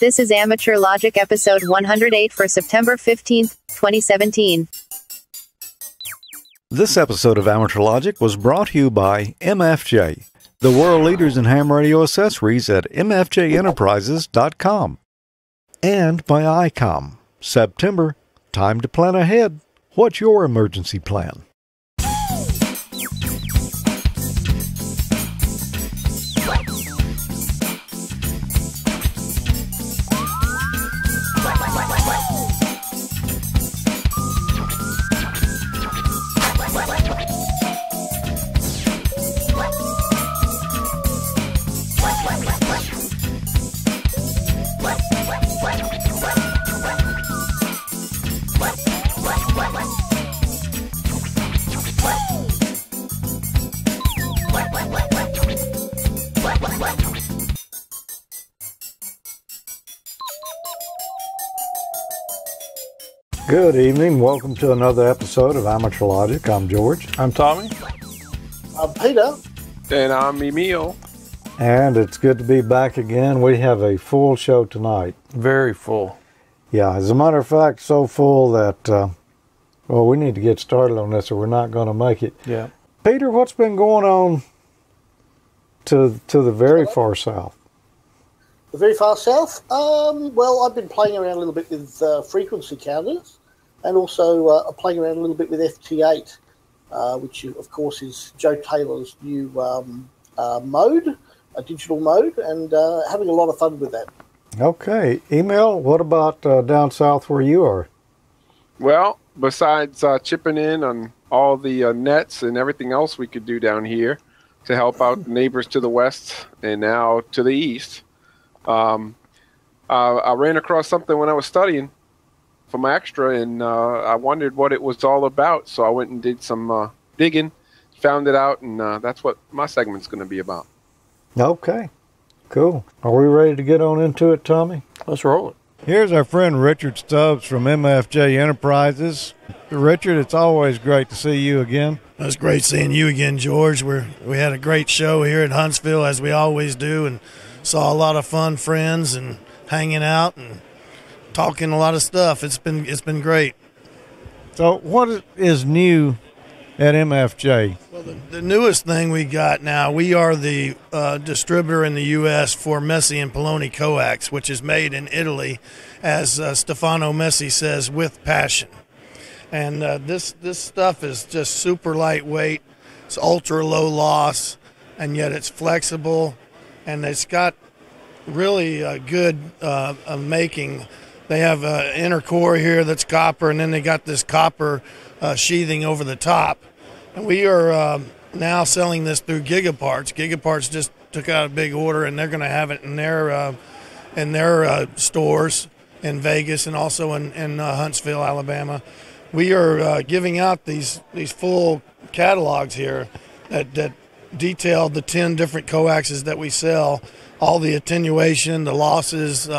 This is Amateur Logic episode 108 for September 15th, 2017. This episode of Amateur Logic was brought to you by MFJ, the world leaders in ham radio accessories at MFJ Enterprises.com. And by Icom. September, time to plan ahead. What's your emergency plan? Good evening. Welcome to another episode of Amateur Logic. I'm George. I'm Tommy. I'm Peter. And I'm Emile. And it's good to be back again. We have a full show tonight. Very full. Yeah, as a matter of fact, so full that, well, we need to get started on this or we're not going to make it. Yeah. Peter, what's been going on to the very far south? The very far south? Well, I've been playing around a little bit with frequency counters and also playing around a little bit with FT8, which, of course, is Joe Taylor's new mode, a digital mode, and having a lot of fun with that. Okay. Emile, what about down south where you are? Well, besides chipping in on all the nets and everything else we could do down here to help out neighbors to the west and now to the east, I ran across something when I was studying for my extra, and I wondered what it was all about. So I went and did some digging, found it out, and that's what my segment's going to be about. Okay, cool. Are we ready to get on into it, Tommy? Let's roll it. Here's our friend Richard Stubbs from MFJ Enterprises. Richard, it's always great to see you again. It's great seeing you again, George. We had a great show here in Huntsville, as we always do, and saw a lot of fun friends and hanging out and talking a lot of stuff. It's been great. So what is new at MFJ? Well, the newest thing we got now, we are the distributor in the U.S. for Messi and Poloni coax, which is made in Italy, as Stefano Messi says, with passion. And this stuff is just super lightweight. It's ultra low loss, and yet it's flexible, and it's got really good making. They have an inner core here that's copper, and then they got this copper sheathing over the top. And we are now selling this through Gigaparts. Gigaparts just took out a big order, and they're going to have it in their stores in Vegas and also in Huntsville, Alabama. We are giving out these full catalogs here that detail the 10 different coaxes that we sell, all the attenuation, the losses,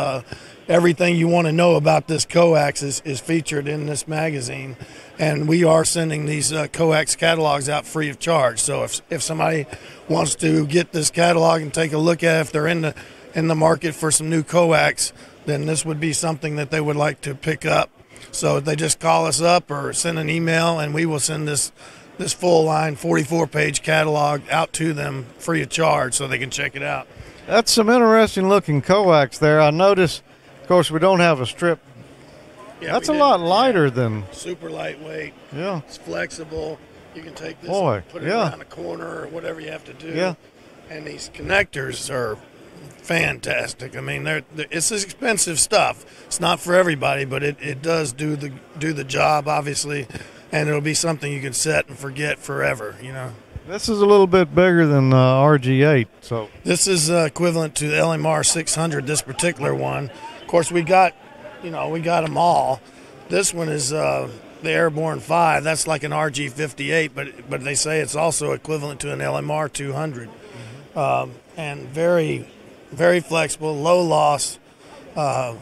everything you want to know about this coax is featured in this magazine. And we are sending these coax catalogs out free of charge. So if somebody wants to get this catalog and take a look at it, if they're in the market for some new coax, then this would be something that they would like to pick up. So they just call us up or send an email, and we will send this full line 44-page catalog out to them free of charge so they can check it out. That's some interesting looking coax there. I notice, of course, we don't have a strip. Yeah, that's a lot lighter than... Super lightweight. Yeah. It's flexible. You can take this and put it around a corner or whatever you have to do. Yeah. And these connectors are fantastic. I mean, it's expensive stuff. It's not for everybody, but it does do the job, obviously, and it'll be something you can set and forget forever, you know. This is a little bit bigger than RG8, so this is equivalent to the LMR 600. This particular one, of course, we got them all. This one is the Airborne 5. That's like an RG58, but they say it's also equivalent to an LMR 200, and very, very flexible, low loss. I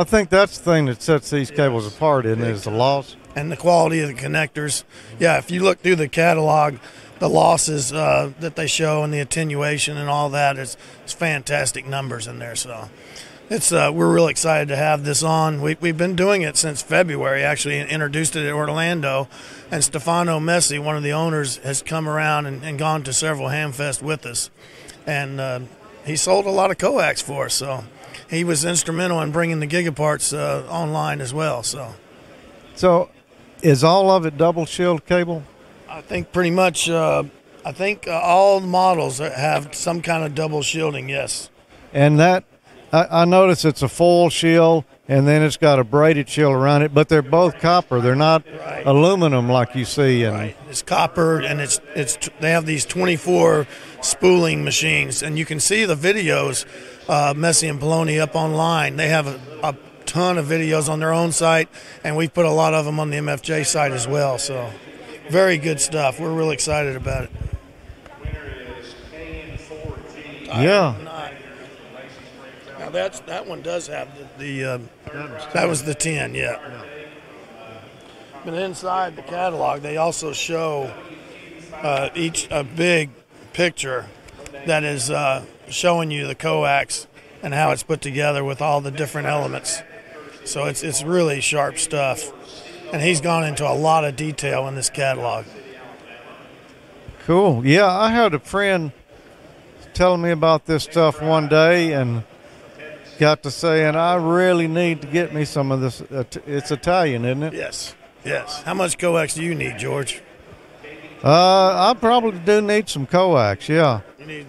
think that's the thing that sets these cables apart, isn't it, is the loss? And the quality of the connectors. Yeah, if you look through the catalog, the losses that they show and the attenuation and all that is fantastic numbers in there. So we're real excited to have this on. We've been doing it since February, actually, and introduced it at Orlando. And Stefano Messi, one of the owners, has come around and gone to several Hamfest with us. And he sold a lot of coax for us, so he was instrumental in bringing the Gigaparts online as well. So is all of it double shield cable? I think pretty much, all the models have some kind of double shielding, yes. And that, I notice it's a full shield, and then it's got a braided shield around it, but they're both copper. They're not aluminum like you see. Right. It's copper, and they have these 24 spooling machines, and you can see the videos, Messi and Poloni up online. They have a ton of videos on their own site, and we've put a lot of them on the MFJ site as well. So very good stuff. We're really excited about it. Yeah. Now that one does have that was the 10, yeah. But inside the catalog, they also show a big picture that is showing you the coax and how it's put together with all the different elements. So it's really sharp stuff. And he's gone into a lot of detail in this catalog. Cool. Yeah, I had a friend telling me about this stuff one day and got to saying, I really need to get me some of this. It's Italian, isn't it? Yes. How much coax do you need, George? I probably do need some coax, yeah. You need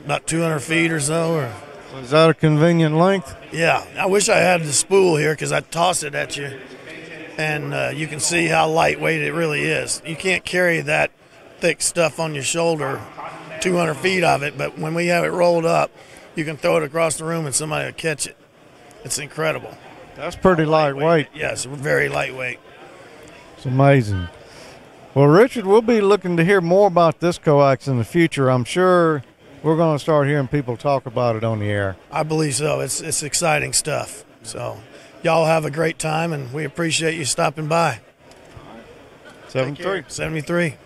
about 200 feet or so? Or? Is that a convenient length? Yeah. I wish I had the spool here because I'd toss it at you. And you can see how lightweight it really is. You can't carry that thick stuff on your shoulder, 200 feet of it, but when we have it rolled up, you can throw it across the room and somebody will catch it. It's incredible. That's pretty lightweight. Yes, very lightweight. It's amazing. Well, Richard, we'll be looking to hear more about this coax in the future. I'm sure we're going to start hearing people talk about it on the air. I believe so. It's exciting stuff. So y'all have a great time, and we appreciate you stopping by. 73.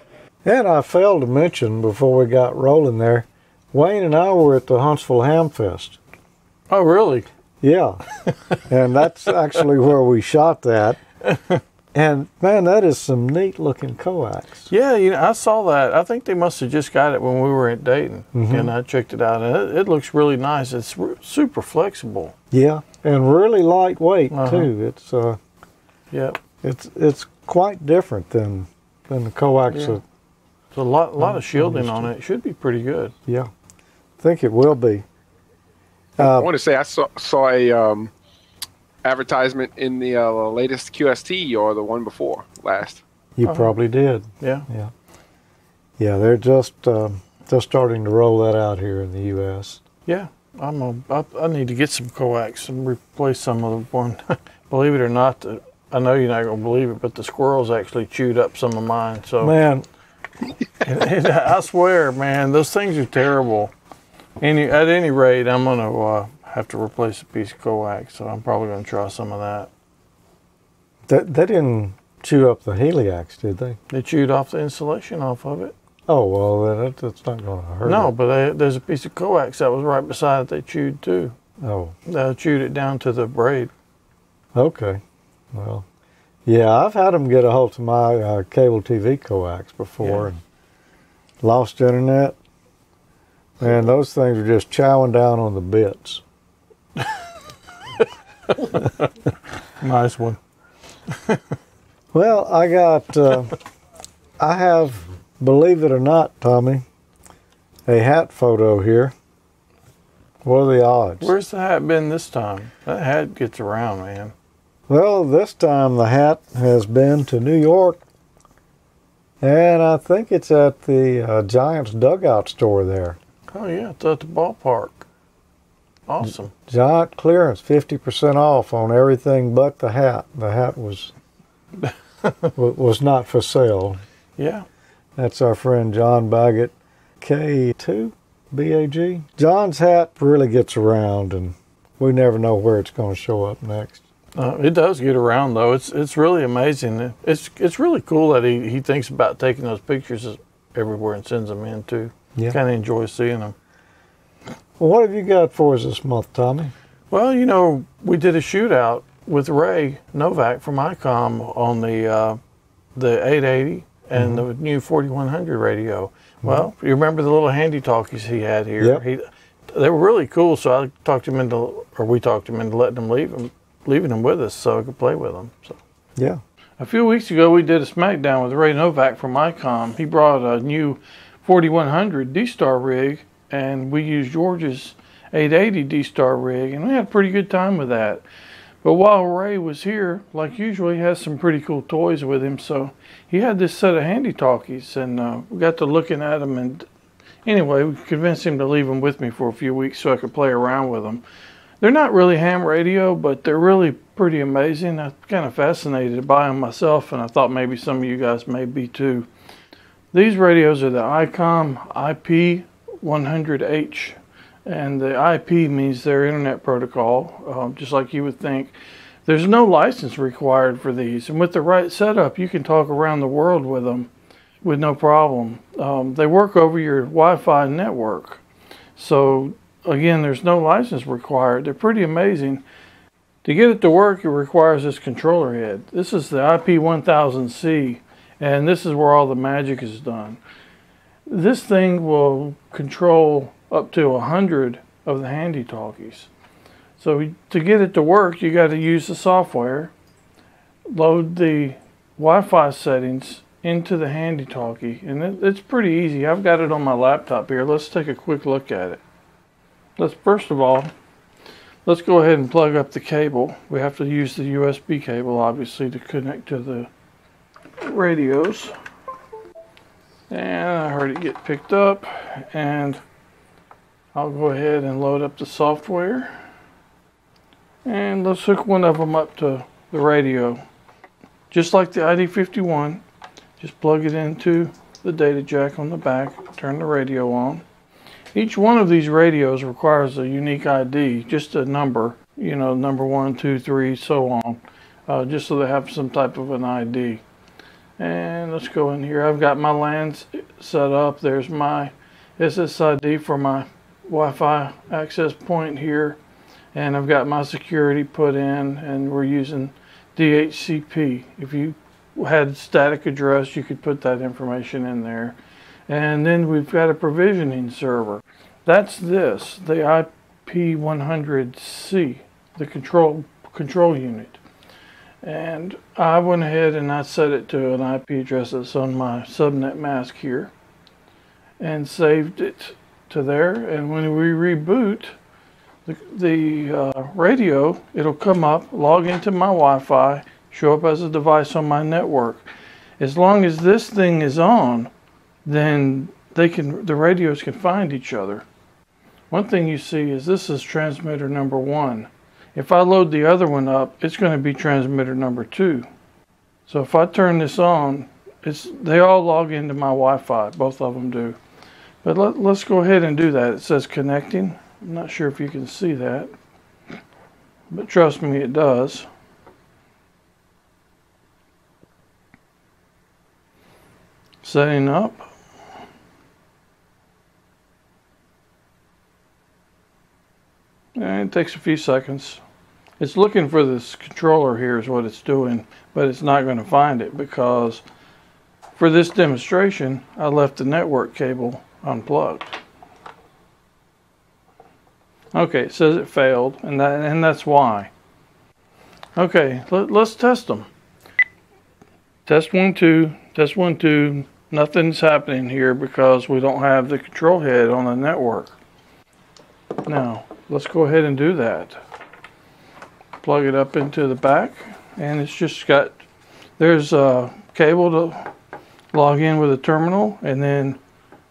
And I failed to mention before we got rolling there, Wayne and I were at the Huntsville Hamfest. Oh, really? Yeah. And that's actually where we shot that. And, man, that is some neat-looking coax. Yeah, I saw that. I think they must have just got it when we were at Dayton, and I checked it out. And it looks really nice. It's super flexible. Yeah, and really lightweight, too. It's quite different than the coax. Yeah. There's a lot of shielding on it. It should be pretty good. Yeah, I think it will be. I want to say I saw a advertisement in the latest QST or the one before last. You probably did. Yeah. They're just starting to roll that out here in the U.S. Yeah, I need to get some coax and replace some of the one. Believe it or not, I know you're not going to believe it, but the squirrels actually chewed up some of mine. So man, I swear, man, those things are terrible. At any rate, I'm going to have to replace a piece of coax, so I'm probably going to try some of that. They didn't chew up the heliax, did they? They chewed off the insulation off of it. Oh, well, that's not going to hurt. No, it. but there's a piece of coax that was right beside it they chewed too. Oh. They chewed it down to the braid. Okay. Well, yeah, I've had them get a hold of my cable TV coax before and lost internet. Man, those things are just chowing down on the bits. Nice one. Well, I have, believe it or not, Tommy, a hat photo here. What are the odds? Where's the hat been this time? That hat gets around, man. Well, this time the hat has been to New York, and I think it's at the Giants dugout store there. Oh, yeah, it's at the ballpark. Awesome. Giant clearance, 50% off on everything but the hat. The hat was not for sale. Yeah. That's our friend John Baggett, K2 BAG. John's hat really gets around, and we never know where it's going to show up next. It does get around, though. It's really amazing. It's really cool that he thinks about taking those pictures everywhere and sends them in, too. Yeah. Kind of enjoy seeing them. Well, what have you got for us this month, Tommy? Well, you know, we did a shootout with Ray Novak from Icom on the 880 and the new 4100 radio. Well, you remember the little Handi talkies he had here? Yep. They were really cool, so we talked him into letting them leaving them with us so I could play with them. So. Yeah. A few weeks ago, we did a SmackDown with Ray Novak from Icom. He brought a new 4100 D-Star rig, and we used George's 880 D-Star rig, and we had a pretty good time with that. But while Ray was here, like usual, he has some pretty cool toys with him, so he had this set of Handi talkies, and we got to looking at them, and anyway, we convinced him to leave them with me for a few weeks so I could play around with them. They're not really ham radio, but they're really pretty amazing. I'm kind of fascinated by them myself, and I thought maybe some of you guys may be too. These radios are the Icom IP100H, and the IP means their internet protocol, just like you would think. There's no license required for these, and with the right setup, you can talk around the world with them with no problem. They work over your Wi-Fi network. So again, there's no license required. They're pretty amazing. To get it to work, it requires this controller head. This is the IP1000C, and this is where all the magic is done. This thing will control up to 100 of the Handi talkies. So to get it to work, you got to use the software, load the Wi-Fi settings into the Handi talkie, and it's pretty easy. I've got it on my laptop here. Let's take a quick look at it. First of all, let's go ahead and plug up the cable. We have to use the USB cable, obviously, to connect to the radios. And I heard it get picked up, and I'll go ahead and load up the software. And let's hook one of them up to the radio. Just like the ID51, just plug it into the data jack on the back, turn the radio on. Each one of these radios requires a unique ID, just a number, you know, number 1, 2, 3, so on, just so they have some type of an ID. And let's go in here. I've got my LANs set up. There's my SSID for my Wi-Fi access point here. And I've got my security put in, and we're using DHCP. If you had static address, you could put that information in there. And then we've got a provisioning server. That's this, the IP100C, the control unit. And I went ahead and I set it to an IP address that's on my subnet mask here and saved it to there. And when we reboot the radio, it'll come up, log into my Wi-Fi, show up as a device on my network. As long as this thing is on, then the radios can find each other. One thing you see is this is transmitter number 1. If I load the other one up, it's going to be transmitter number 2. So if I turn this on, they all log into my Wi-Fi, both of them do. But let's go ahead and do that. It says connecting. I'm not sure if you can see that, but trust me, it does. Setting up. And it takes a few seconds. It's looking for this controller here is what it's doing, but it's not going to find it because for this demonstration, I left the network cable unplugged. Okay, it says it failed, and that's why. Okay, let's test them. Test 1, 2, test 1, 2. Nothing's happening here because we don't have the control head on the network. Now, let's go ahead and do that. Plug it up into the back, and it's just got, there's a cable to log in with a terminal, and then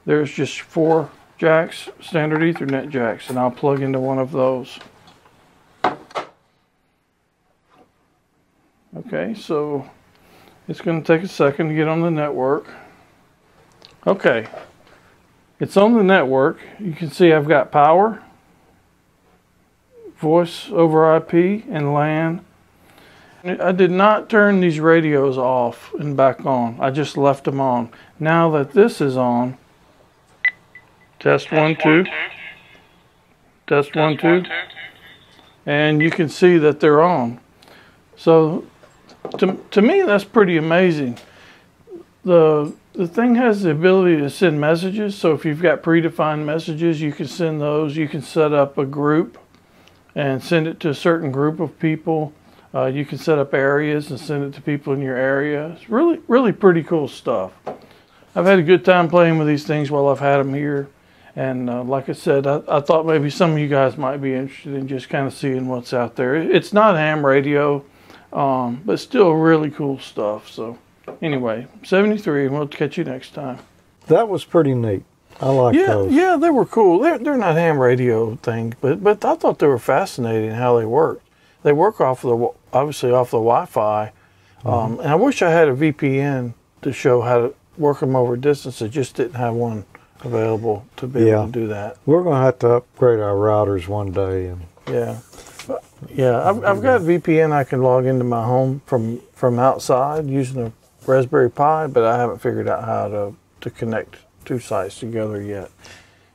there's just 4 jacks, standard Ethernet jacks, and I'll plug into one of those. Okay, so it's going to take a second to get on the network. Okay, it's on the network. You can see I've got power, voice over IP, and LAN. I did not turn these radios off and back on. I just left them on. Now that this is on, test 1, 2. Test 1, 2. and you can see that they're on. So to me, that's pretty amazing. The thing has the ability to send messages. So if you've got predefined messages, you can send those. You can set up a group and send it to a certain group of people. You can set up areas and send it to people in your area. It's really, really pretty cool stuff. I've had a good time playing with these things while I've had them here. And like I said, I thought maybe some of you guys might be interested in just kind of seeing what's out there. It's not ham radio, but still really cool stuff. So anyway, 73, and we'll catch you next time. That was pretty neat. I like those. Yeah, they were cool. They're not ham radio things, but I thought they were fascinating how they worked. They work obviously off the Wi-Fi, and I wish I had a VPN to show how to work them over distance. I just didn't have one available to be able to do that. We're going to have to upgrade our routers one day. And I've got VPN. I can log into my home from outside using a Raspberry Pi, but I haven't figured out how to connect two sites together yet.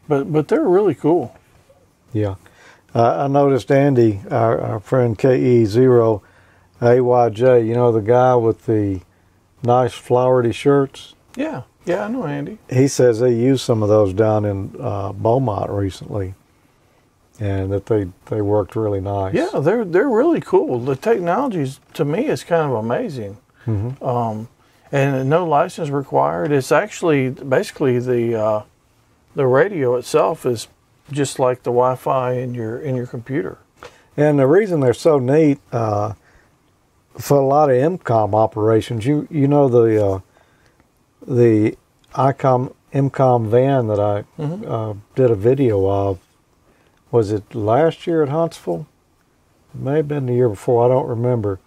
But they're really cool. Yeah. I noticed Andy, our friend KE0AYJ, you know, the guy with the nice flowery shirts? Yeah, I know Andy. He says they used some of those down in Beaumont recently, and that they worked really nice. Yeah, they're really cool. The technology, to me, is kind of amazing. And no license required. It's actually basically the radio itself is just like the Wi-Fi in your computer. And the reason they're so neat for a lot of MCOM operations, you know the Icom MCOM van that I did a video of, was it last year at Huntsville? It may have been the year before, I don't remember.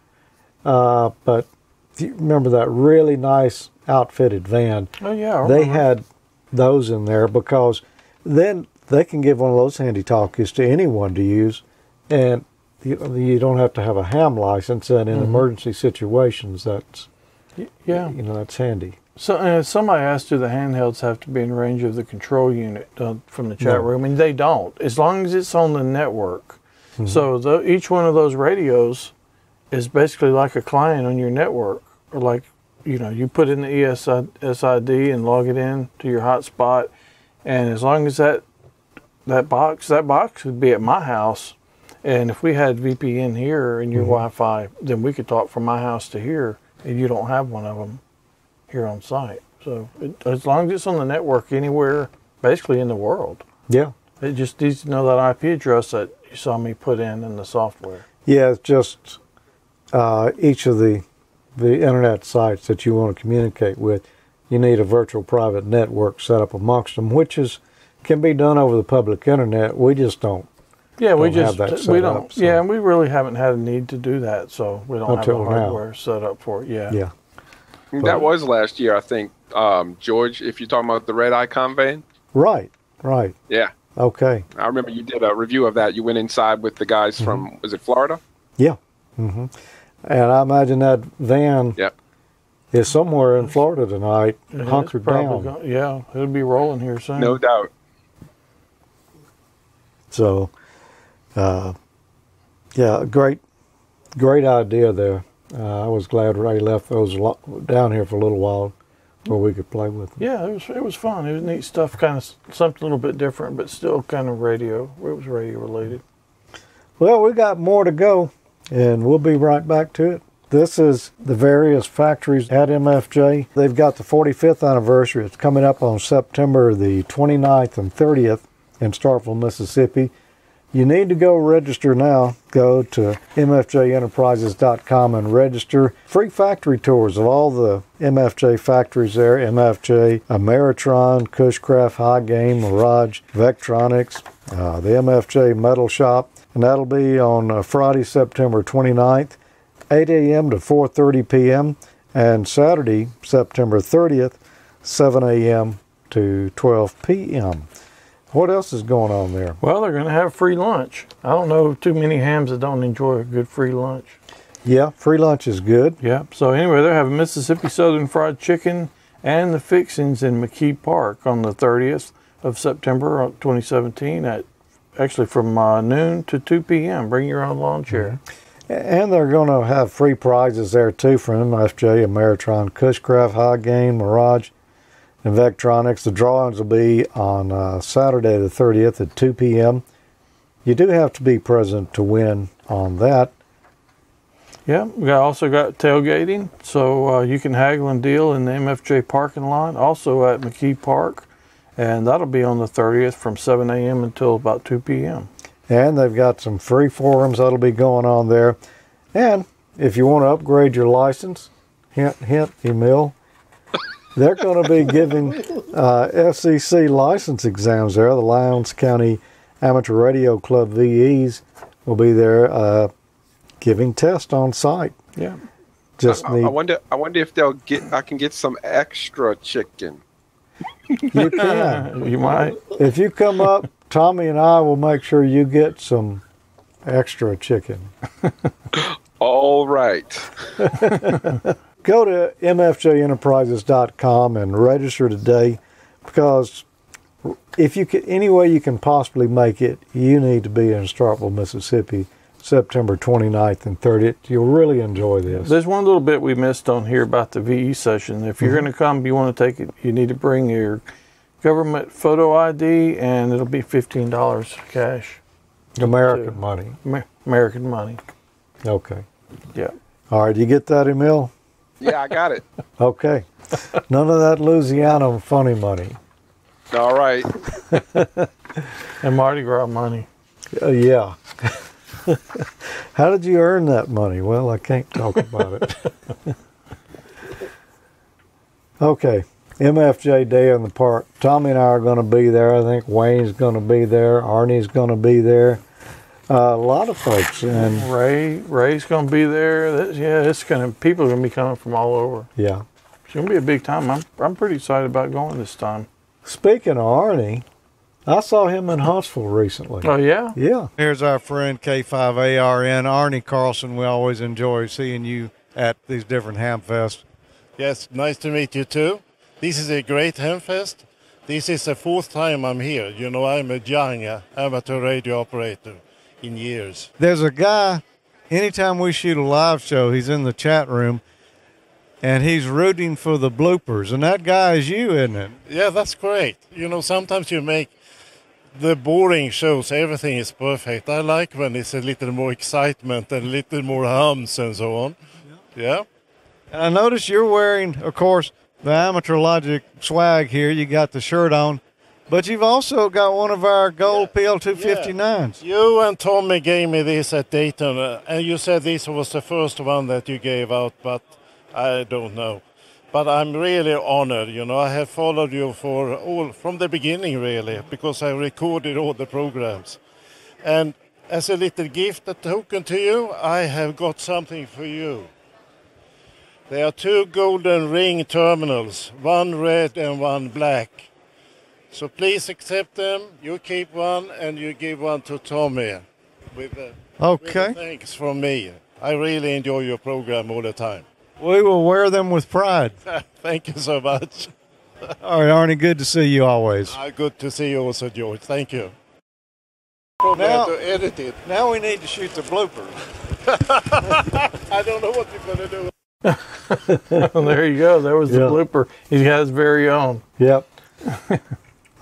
But if you remember that really nice outfitted van? Oh yeah, they had those in there because then they can give one of those handy talkies to anyone to use, and you don't have to have a ham license. And in emergency situations, that's that's handy. So somebody asked, do the handhelds have to be in range of the control unit from the chat room? And they don't, as long as it's on the network. So each one of those radios is basically like a client on your network, or like, you put in the ESID and log it in to your hotspot, and as long as that box would be at my house, and if we had VPN here and your Wi-Fi, then we could talk from my house to here, and you don't have one of them here on site. So as long as it's on the network anywhere, basically in the world. Yeah. It just needs to know that IP address that you saw me put in the software. Yeah, it's just each of the internet sites that you want to communicate with, you need a virtual private network set up amongst them, which can be done over the public internet. We just don't. Yeah, we don't. Yeah, and we really haven't had a need to do that, so we don't have the hardware set up for it. Yeah. That was last year, I think, George. If you're talking about the red Icom van. Right. Yeah. Okay. I remember you did a review of that. You went inside with the guys from, was it Florida? Yeah. And I imagine that van is somewhere in Florida tonight, hunkered down. It'll be rolling here soon. No doubt. So, great idea there. I was glad Ray left those down here for a little while where we could play with them. Yeah, it was fun. It was neat stuff, kind of something a little bit different, but still kind of radio. It was radio related. Well, we got more to go, and we'll be right back to it. This is the various factories at MFJ. They've got the 45th anniversary. It's coming up on September the 29th and 30th in Starkville, Mississippi. You need to go register now. Go to MFJEnterprises.com and register. Free factory tours of all the MFJ factories there. MFJ, Ameritron, Cushcraft, High Game, Mirage, Vectronics, the MFJ Metal Shop. And that'll be on Friday, September 29th, 8 a.m. to 4:30 p.m. And Saturday, September 30th, 7 a.m. to 12 p.m. What else is going on there? Well, they're going to have free lunch. I don't know too many hams that don't enjoy a good free lunch. Yeah, free lunch is good. Yeah. So anyway, they're having Mississippi Southern Fried Chicken and the Fixings in McKee Park on the 30th of September 2017 at actually from noon to 2 p.m. Bring your own lawn chair. And they're going to have free prizes there too from MFJ, Ameritron, Cushcraft, High Gain, Mirage, and Vectronics. The drawings will be on Saturday the 30th at 2 p.m. You do have to be present to win on that. Yeah, we also got tailgating, so you can haggle and deal in the MFJ parking lot, also at McKee Park, and that'll be on the 30th from 7 a.m. until about 2 p.m. And they've got some free forums that'll be going on there. And if you want to upgrade your license, hint, hint, Emile, they're going to be giving FCC license exams there. The Lowndes County Amateur Radio Club VEs will be there giving tests on site. Yeah. Just I wonder if I can get some extra chicken. You can. You might. If you come up, Tommy and I will make sure you get some extra chicken. All right. Go to MFJEnterprises.com and register today, because if you can, any way you can possibly make it, you need to be in Starkville, Mississippi, September 29th and 30th. You'll really enjoy this. There's one little bit we missed on here about the VE session. If you're going to come, you want to take it, you need to bring your government photo ID, and it'll be $15 cash. American money. American money. Okay. Yeah. All right, you get that, Emile? Yeah, I got it. Okay. None of that Louisiana funny money. All right. And Mardi Gras money. Yeah. How did you earn that money? Well, I can't talk about it. Okay. MFJ Day in the Park. Tommy and I are going to be there. I think Wayne's going to be there. Arnie's going to be there. A lot of folks. And Ray's going to be there. People are going to be coming from all over. Yeah. It's going to be a big time. I'm pretty excited about going this time. Speaking of Arnie, I saw him in Huntsville recently. Oh, yeah? Yeah. Here's our friend K5ARN, Arnie Carlson. We always enjoy seeing you at these different Hamfests. Yes, nice to meet you too. This is a great Hamfest. This is the fourth time I'm here. You know, I'm a young amateur radio operator in years. There's a guy, anytime we shoot a live show, he's in the chat room, and he's rooting for the bloopers. And that guy is you, isn't it? Yeah, that's great. You know, sometimes you make the boring shows, everything is perfect. I like when it's a little more excitement and a little more hums and so on. Yeah. And I notice you're wearing, of course, the AmateurLogic swag here. You got the shirt on, but you've also got one of our gold PL259s. You and Tommy gave me this at Dayton, and you said this was the first one that you gave out, but I don't know. But I'm really honored. You know, I have followed you from the beginning, really, because I recorded all the programs. And as a little gift, a token to you, I have got something for you. There are two golden ring terminals, one red and one black. So please accept them. You keep one and you give one to Tommy. With thanks from me. I really enjoy your program all the time. We will wear them with pride. Thank you so much. All right, Arnie, good to see you always. Good to see you also, George. Thank you. Now, to edit it. Now we need to shoot the bloopers. I don't know what you're going to do. There you go. There was the blooper. He has his very own. Yep.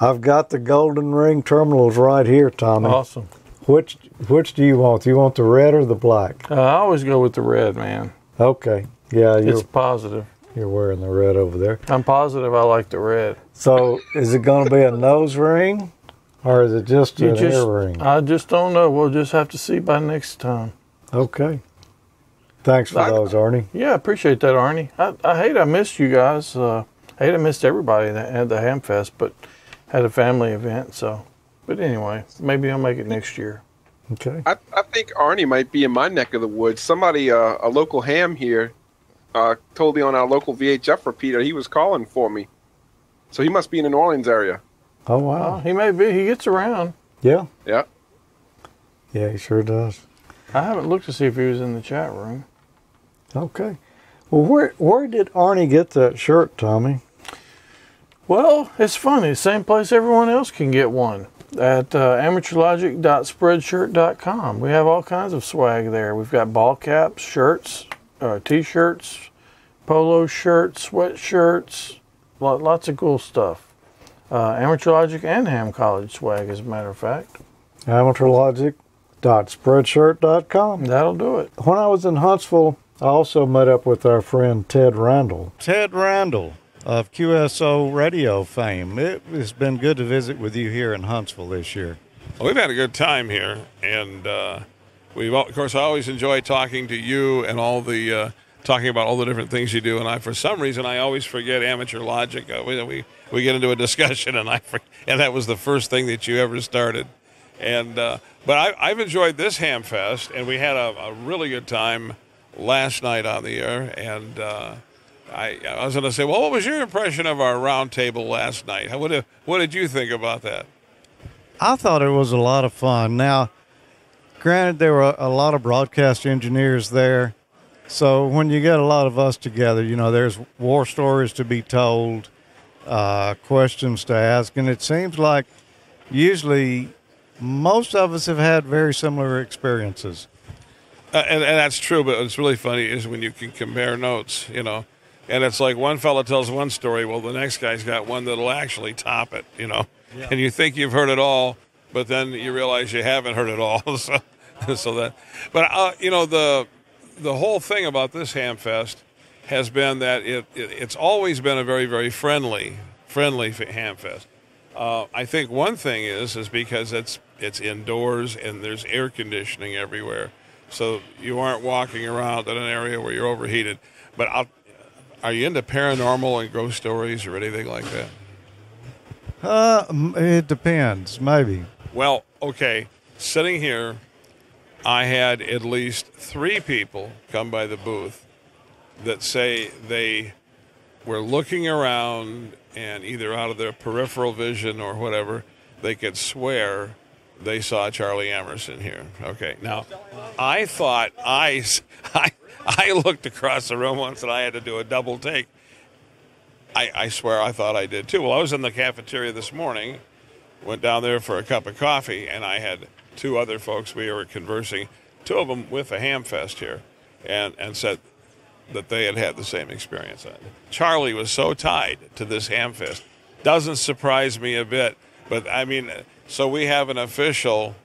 I've got the golden ring terminals right here, Tommy. Awesome. Which do you want? Do you want the red or the black? I always go with the red, man. Okay. Yeah, it's positive. You're wearing the red over there. I'm positive I like the red. So is it going to be a nose ring or is it just an ear ring? I just don't know. We'll just have to see by next time. Okay. Thanks for those, Arnie. Yeah, I appreciate that, Arnie. I hate I missed you guys. I hate I missed everybody that had the Hamfest, but had a family event. So, but anyway, maybe I'll make it next year. Okay. I think Arnie might be in my neck of the woods. Somebody, a local ham here, told me on our local VHF repeater he was calling for me. So he must be in the New Orleans area. Oh, wow. He may be. He gets around. Yeah. Yeah. Yeah, he sure does. I haven't looked to see if he was in the chat room. Okay. Well, where did Arnie get that shirt, Tommy? Well, it's funny. Same place everyone else can get one. at AmateurLogic.Spreadshirt.com. We have all kinds of swag there. We've got ball caps, shirts, T-shirts, polo shirts, sweatshirts, lots of cool stuff. AmateurLogic and Ham College swag, as a matter of fact. AmateurLogic.Spreadshirt.com. That'll do it. When I was in Huntsville, I also met up with our friend Ted Randell. Ted Randell of QSO radio fame. It has been good to visit with you here in Huntsville this year. Well, we've had a good time here, and of course, I always enjoy talking to you and talking about all the different things you do. And for some reason, I always forget AmateurLogic. We get into a discussion, and that was the first thing that you ever started. And but I've enjoyed this Hamfest, and we had a really good time last night on the air, and I was going to say, well, what was your impression of our round table last night? What did you think about that? I thought it was a lot of fun. Now, granted, there were a lot of broadcast engineers there, so when you get a lot of us together, there's war stories to be told, questions to ask, and it seems like usually most of us have had very similar experiences. And that's true, but what's really funny is when you can compare notes, and it's like one fella tells one story, well, the next guy's got one that'll actually top it, Yeah. And you think you've heard it all, but then you realize you haven't heard it all. But the whole thing about this Hamfest has been that it's always been a very, very friendly Hamfest. I think one thing is because it's indoors and there's air conditioning everywhere, so you aren't walking around in an area where you're overheated. But are you into paranormal and ghost stories or anything like that? It depends, maybe. Well, okay. Sitting here, I had at least 3 people come by the booth that say they were looking around and either out of their peripheral vision or whatever, they could swear they saw Charlie Emerson here. Okay. Now, I thought I looked across the room once and I had to do a double take. I swear I thought I did too. Well, I was in the cafeteria this morning, went down there for a cup of coffee, and I had 2 other folks we were conversing, 2 of them with the Hamfest here, and said that they had the same experience. Charlie was so tied to this Hamfest. Doesn't surprise me a bit, but I mean, so we have an official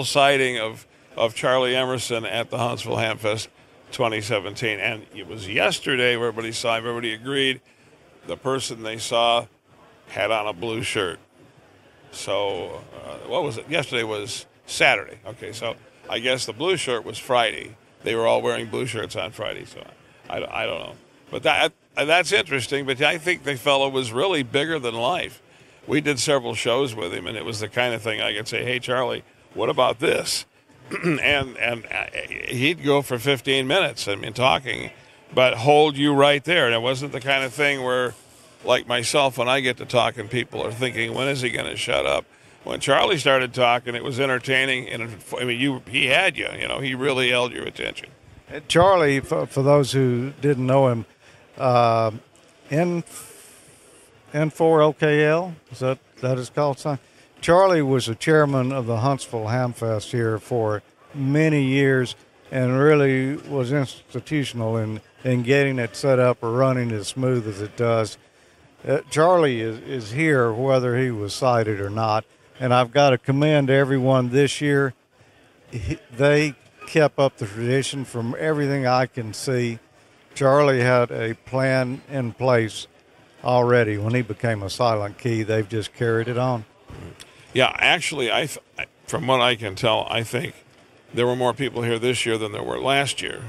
sighting of Charlie Emerson at the Huntsville Hamfest 2017, and it was yesterday where everybody agreed the person they saw had on a blue shirt. So what was it? Yesterday was Saturday. Okay, so I guess the blue shirt was Friday. They were all wearing blue shirts on Friday, so I don't know. But that's interesting, but I think the fellow was really bigger than life. We did several shows with him, and it was the kind of thing I could say, hey, Charlie, what about this? and he'd go for 15 minutes, talking, but hold you right there. And it wasn't the kind of thing where, like myself, when I get to talking, people are thinking, when is he going to shut up? When Charlie started talking, it was entertaining, and he had you. He really held your attention. Charlie, for those who didn't know him, N4OKL, is that is called something? Charlie was the chairman of the Huntsville Hamfest here for many years and really was institutional in getting it set up or running as smooth as it does. Charlie is here whether he was cited or not, and I've got to commend everyone this year. They kept up the tradition from everything I can see. Charlie had a plan in place already when he became a silent key. They've just carried it on. Yeah, actually, from what I can tell, I think there were more people here this year than there were last year.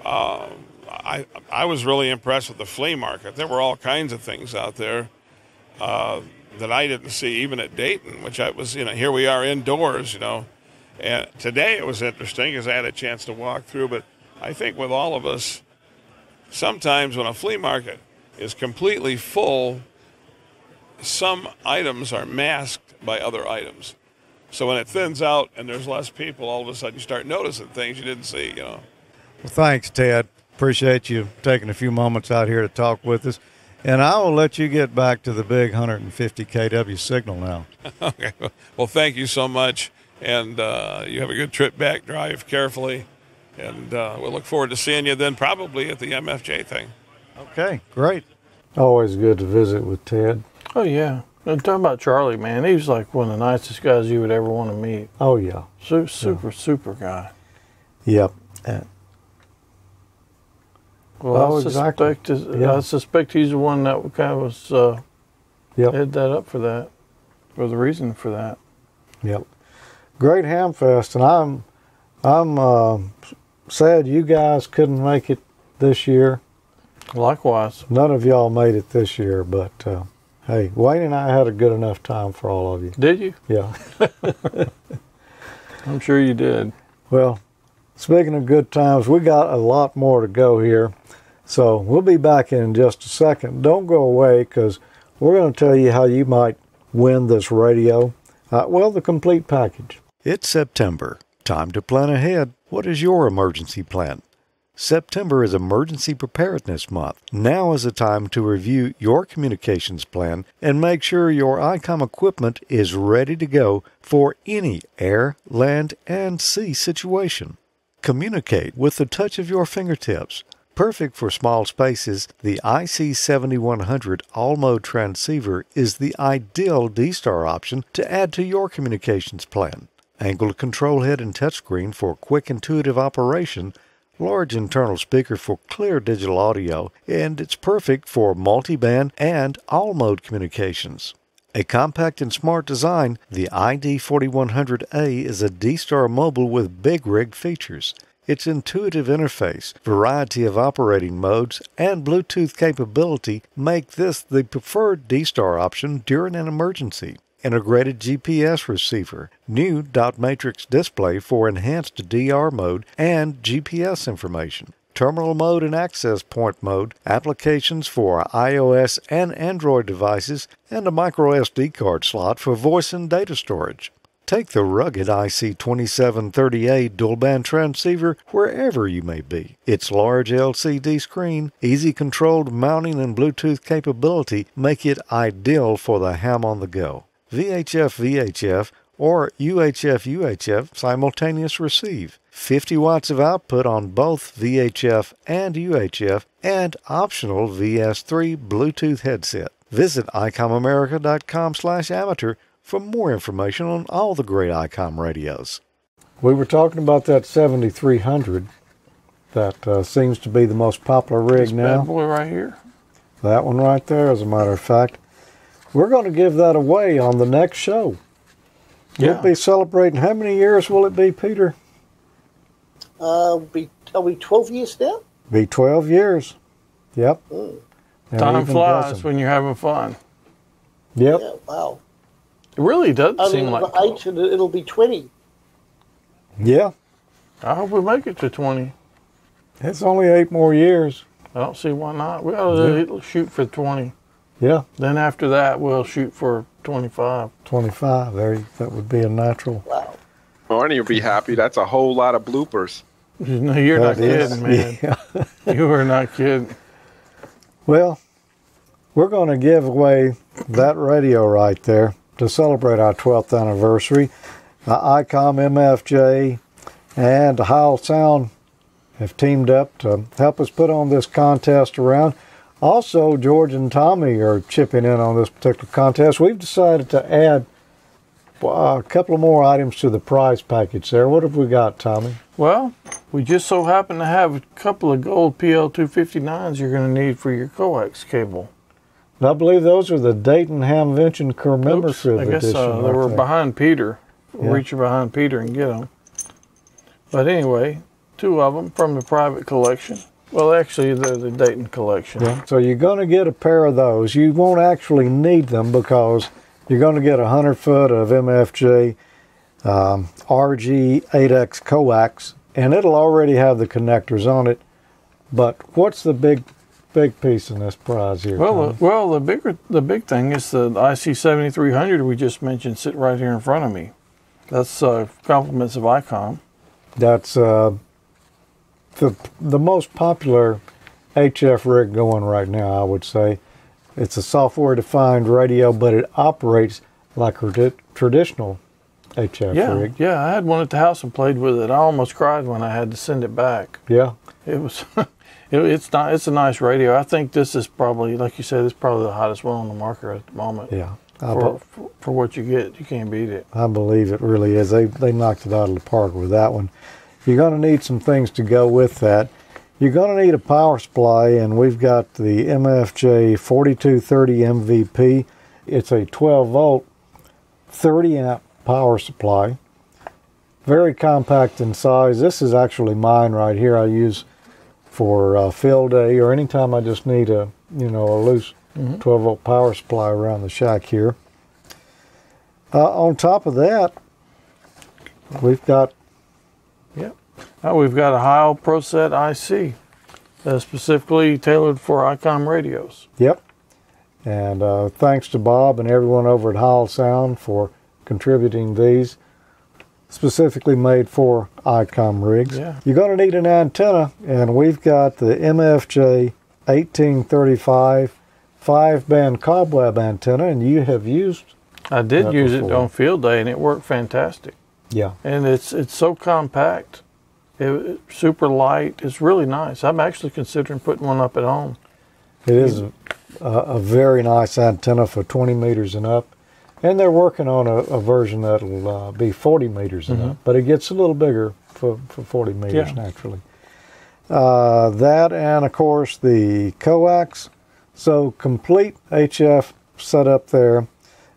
I was really impressed with the flea market. There were all kinds of things out there that I didn't see even at Dayton, which I was, here we are indoors, And today it was interesting because I had a chance to walk through, but I think with all of us, sometimes when a flea market is completely full, some items are masked by other items. So when it thins out and there's less people, all of a sudden you start noticing things you didn't see, Well, thanks, Ted. Appreciate you taking a few moments out here to talk with us. And I will let you get back to the big 150 kW signal now. Okay. Well, thank you so much. And you have a good trip back. Drive carefully. And we'll look forward to seeing you then probably at the MFJ thing. Okay, great. Always good to visit with Ted. Oh, yeah. And talking about Charlie, man, he was like one of the nicest guys you would ever want to meet. Oh, yeah. Super guy. Yep. Well, I suspect he's the one that kind of was head that up for that, or the reason for that. Yep. Great Hamfest, and I'm sad you guys couldn't make it this year. Likewise. None of y'all made it this year, but hey, Wayne and I had a good enough time for all of you. Did you? Yeah. I'm sure you did. Well, speaking of good times, we got a lot more to go here. So we'll be back in just a second. Don't go away, because we're going to tell you how you might win this radio. Well, the complete package. It's September. Time to plan ahead. What is your emergency plan? September is Emergency Preparedness Month. Now is the time to review your communications plan and make sure your Icom equipment is ready to go for any air, land, and sea situation. Communicate with the touch of your fingertips. Perfect for small spaces, the IC7100 all-mode transceiver is the ideal D-Star option to add to your communications plan. Angled control head and touchscreen for quick intuitive operation, large internal speaker for clear digital audio, and it's perfect for multiband and all-mode communications. A compact and smart design, the ID4100A is a D-Star mobile with big rig features. Its intuitive interface, variety of operating modes, and Bluetooth capability make this the preferred D-Star option during an emergency. Integrated GPS receiver, new dot matrix display for enhanced DR mode and GPS information, terminal mode and access point mode, applications for iOS and Android devices, and a micro SD card slot for voice and data storage. Take the rugged IC2730A dual-band transceiver wherever you may be. Its large LCD screen, easy-controlled mounting, and Bluetooth capability make it ideal for the ham on the go. VHF-VHF or UHF-UHF simultaneous receive. 50 watts of output on both VHF and UHF, and optional VS3 Bluetooth headset. Visit ICOMAmerica.com/amateur for more information on all the great Icom radios. We were talking about that 7300 that seems to be the most popular rig this now. Bad boy right here. That one right there, as a matter of fact. We're going to give that away on the next show. Yeah. We'll be celebrating, how many years will it be, Peter? Are we 12 years now? Be 12 years. Yep. Mm. Time flies when you're having fun. Yep. Yeah, wow. It really does Only seem like 8 and it'll be 20. Yeah. I hope we make it to 20. It's only 8 more years. I don't see why not. We ought to shoot for 20. Yeah. Then after that, we'll shoot for 25. 25. That would be a natural. Wow. Arnie will be happy. That's a whole lot of bloopers. No, you're not kidding, man. Yeah. You are not kidding. Well, we're going to give away that radio right there to celebrate our 12th anniversary. Icom, MFJ, and Heil Sound have teamed up to help us put on this contest around. Also, George and Tommy are chipping in on this particular contest. We've decided to add a couple of more items to the prize package there. What have we got, Tommy? Well, we just so happen to have a couple of gold PL259s you're going to need for your coax cable. And I believe those are the Dayton Hamvention commemorative I guess edition. they were there. behind Peter. Yeah. Reach behind Peter and get them. But anyway, 2 of them from the private collection. Well, actually, they're the Dayton collection. Yeah. So you're going to get a pair of those. You won't actually need them because you're going to get 100 foot of MFJ RG8X coax, and it'll already have the connectors on it. But what's the big piece in this prize here? Well, the big thing is the IC7300 we just mentioned, sitting right here in front of me. That's compliments of Icom. That's the most popular HF rig going right now, I would say. It's a software-defined radio, but it operates like a traditional HF rig. Yeah, I had one at the house and played with it. I almost cried when I had to send it back. Yeah. It was, it's a nice radio. I think this is probably, like you said, it's probably the hottest one on the market at the moment. Yeah. For what you get, you can't beat it. I believe it really is. They knocked it out of the park with that one. You're going to need some things to go with that. You're going to need a power supply, and we've got the MFJ 4230 MVP. It's a 12-volt, 30-amp power supply. Very compact in size. This is actually mine right here. I use for field day or anytime I just need a loose 12-volt power supply around the shack here. On top of that, we've got we've got a Heil ProSet IC specifically tailored for Icom radios. Yep. And thanks to Bob and everyone over at Heil Sound for contributing these, specifically made for Icom rigs. Yeah. You're going to need an antenna, and we've got the MFJ 1835 5-band cobweb antenna, and you have used I did use it on field day, and it worked fantastic. Yeah. And it's so compact. It's super light. It's really nice. I'm actually considering putting one up at home. It is a very nice antenna for 20 meters and up. And they're working on a version that'll be 40 meters and up. But it gets a little bigger for 40 meters naturally. That and, of course, the coax. So complete HF setup there.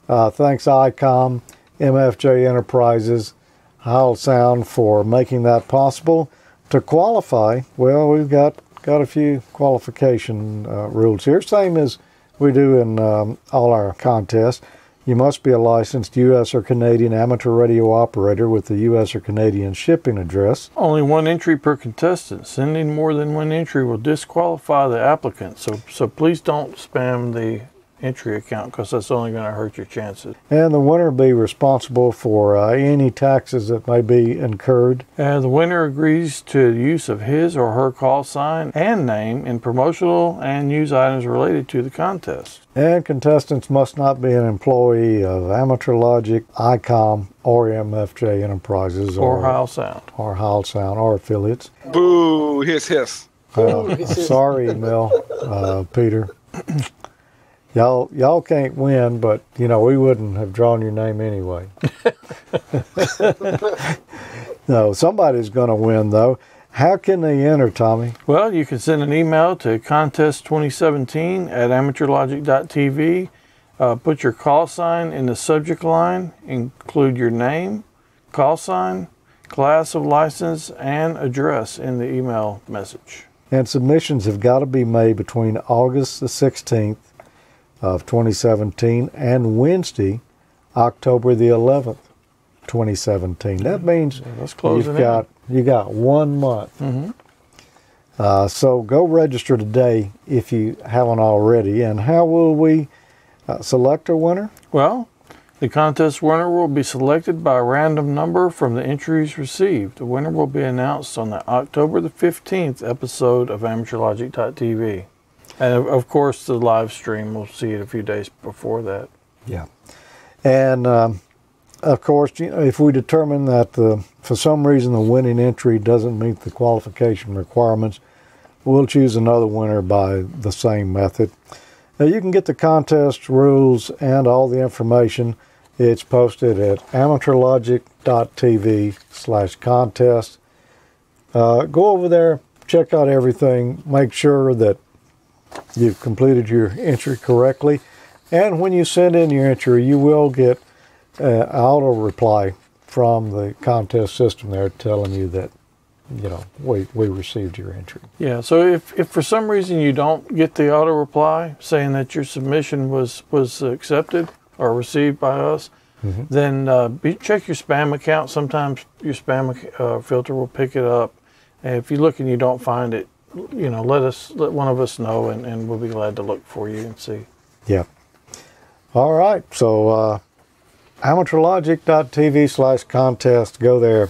Thanks Icom, MFJ Enterprises, Heil Sound for making that possible. To qualify, well, we've got a few qualification rules here, same as we do in all our contests. You must be a licensed U.S. or Canadian amateur radio operator with a U.S. or Canadian shipping address. Only one entry per contestant. Sending more than one entry will disqualify the applicant, so please don't spam the entry account because that's only going to hurt your chances. And the winner will be responsible for any taxes that may be incurred. And the winner agrees to the use of his or her call sign and name in promotional and news items related to the contest. And contestants must not be an employee of AmateurLogic, Icom, or MFJ Enterprises, or Heil Sound. Or Heil Sound, or affiliates. Boo! Hiss. Sorry, Emile, Peter. Y'all can't win, but we wouldn't have drawn your name anyway. No, somebody's going to win though. How can they enter, Tommy? Well, you can send an email to contest2017@AmateurLogic.TV. Put your call sign in the subject line. Include your name, call sign, class of license, and address in the email message. And submissions have got to be made between August the 16th of 2017 and Wednesday, October the 11th, 2017. That means you got 1 month. So go register today if you haven't already. And how will we select a winner? Well, the contest winner will be selected by a random number from the entries received. The winner will be announced on the October the 15th episode of AmateurLogic.TV. And of course, the live stream, we'll see it a few days before that. Yeah. And of course, if we determine that for some reason the winning entry doesn't meet the qualification requirements, we'll choose another winner by the same method. Now, you can get the contest rules and all the information. It's posted at AmateurLogic.TV/contest. Go over there, check out everything, make sure that you've completed your entry correctly. And when you send in your entry, you will get an auto reply from the contest system there telling you that, we received your entry. Yeah, so if for some reason you don't get the auto reply saying that your submission was accepted or received by us, then check your spam account. Sometimes your spam filter will pick it up. And if you look and you don't find it, let one of us know, and we'll be glad to look for you and see. Yeah. All right. So AmateurLogic.TV/contest. Go there,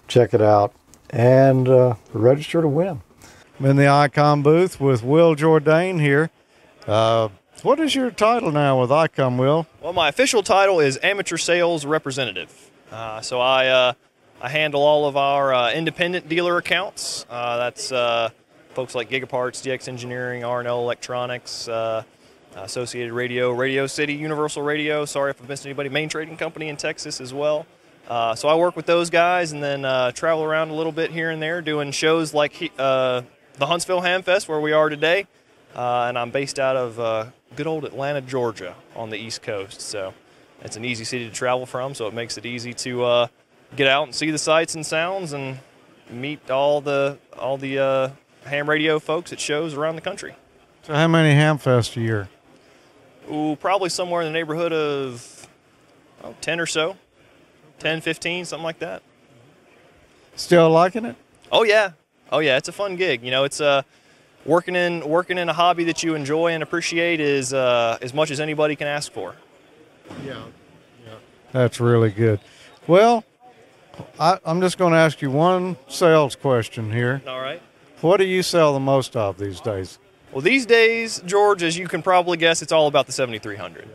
check it out, and register to win. I'm in the Icom booth with Will Diane here. What is your title now with Icom, Will? Well, my official title is Amateur Sales Representative. So I handle all of our independent dealer accounts. That's folks like Gigaparts, DX Engineering, R&L Electronics, Associated Radio, Radio City, Universal Radio. Sorry if I've missed anybody. Main Trading Company in Texas as well. So I work with those guys and then travel around a little bit here and there doing shows like the Huntsville Hamfest where we are today. And I'm based out of good old Atlanta, Georgia on the East Coast. So it's an easy city to travel from, so it makes it easy to get out and see the sights and sounds and meet all the ham radio folks at shows around the country. So how many Hamfests a year? Ooh, probably somewhere in the neighborhood of 10 or so. 10, 15, something like that. Still liking it? Oh, yeah. Oh, yeah, it's a fun gig. You know, it's working in a hobby that you enjoy and appreciate is as much as anybody can ask for. Yeah. That's really good. Well, I'm just going to ask you one sales question here. All right. What do you sell the most of these days? Well, these days, George, as you can probably guess, it's all about the 7300.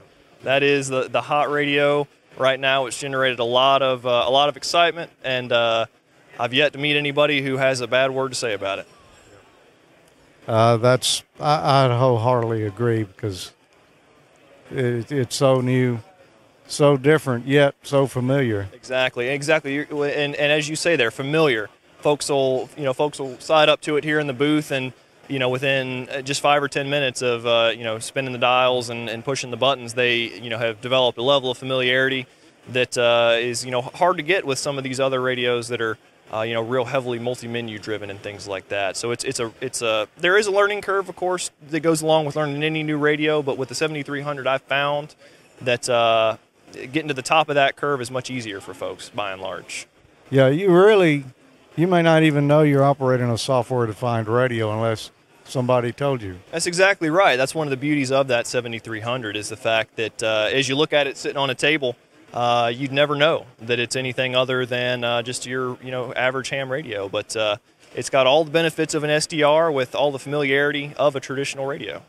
That is the hot radio right now. It's generated a lot of excitement, and I've yet to meet anybody who has a bad word to say about it. I wholeheartedly agree because it's so new, so different, yet so familiar. Exactly. And as you say, they're familiar. Folks will side up to it here in the booth, and within just 5 or 10 minutes of spinning the dials and pushing the buttons, they have developed a level of familiarity that is hard to get with some of these other radios that are real heavily multi-menu driven and things like that. So there is a learning curve, of course, that goes along with learning any new radio. But with the 7300, I've found that getting to the top of that curve is much easier for folks by and large. Yeah, you may not even know you're operating a software-defined radio unless somebody told you. That's exactly right. That's one of the beauties of that 7300 is the fact that as you look at it sitting on a table, you'd never know that it's anything other than just your average ham radio. But it's got all the benefits of an SDR with all the familiarity of a traditional radio.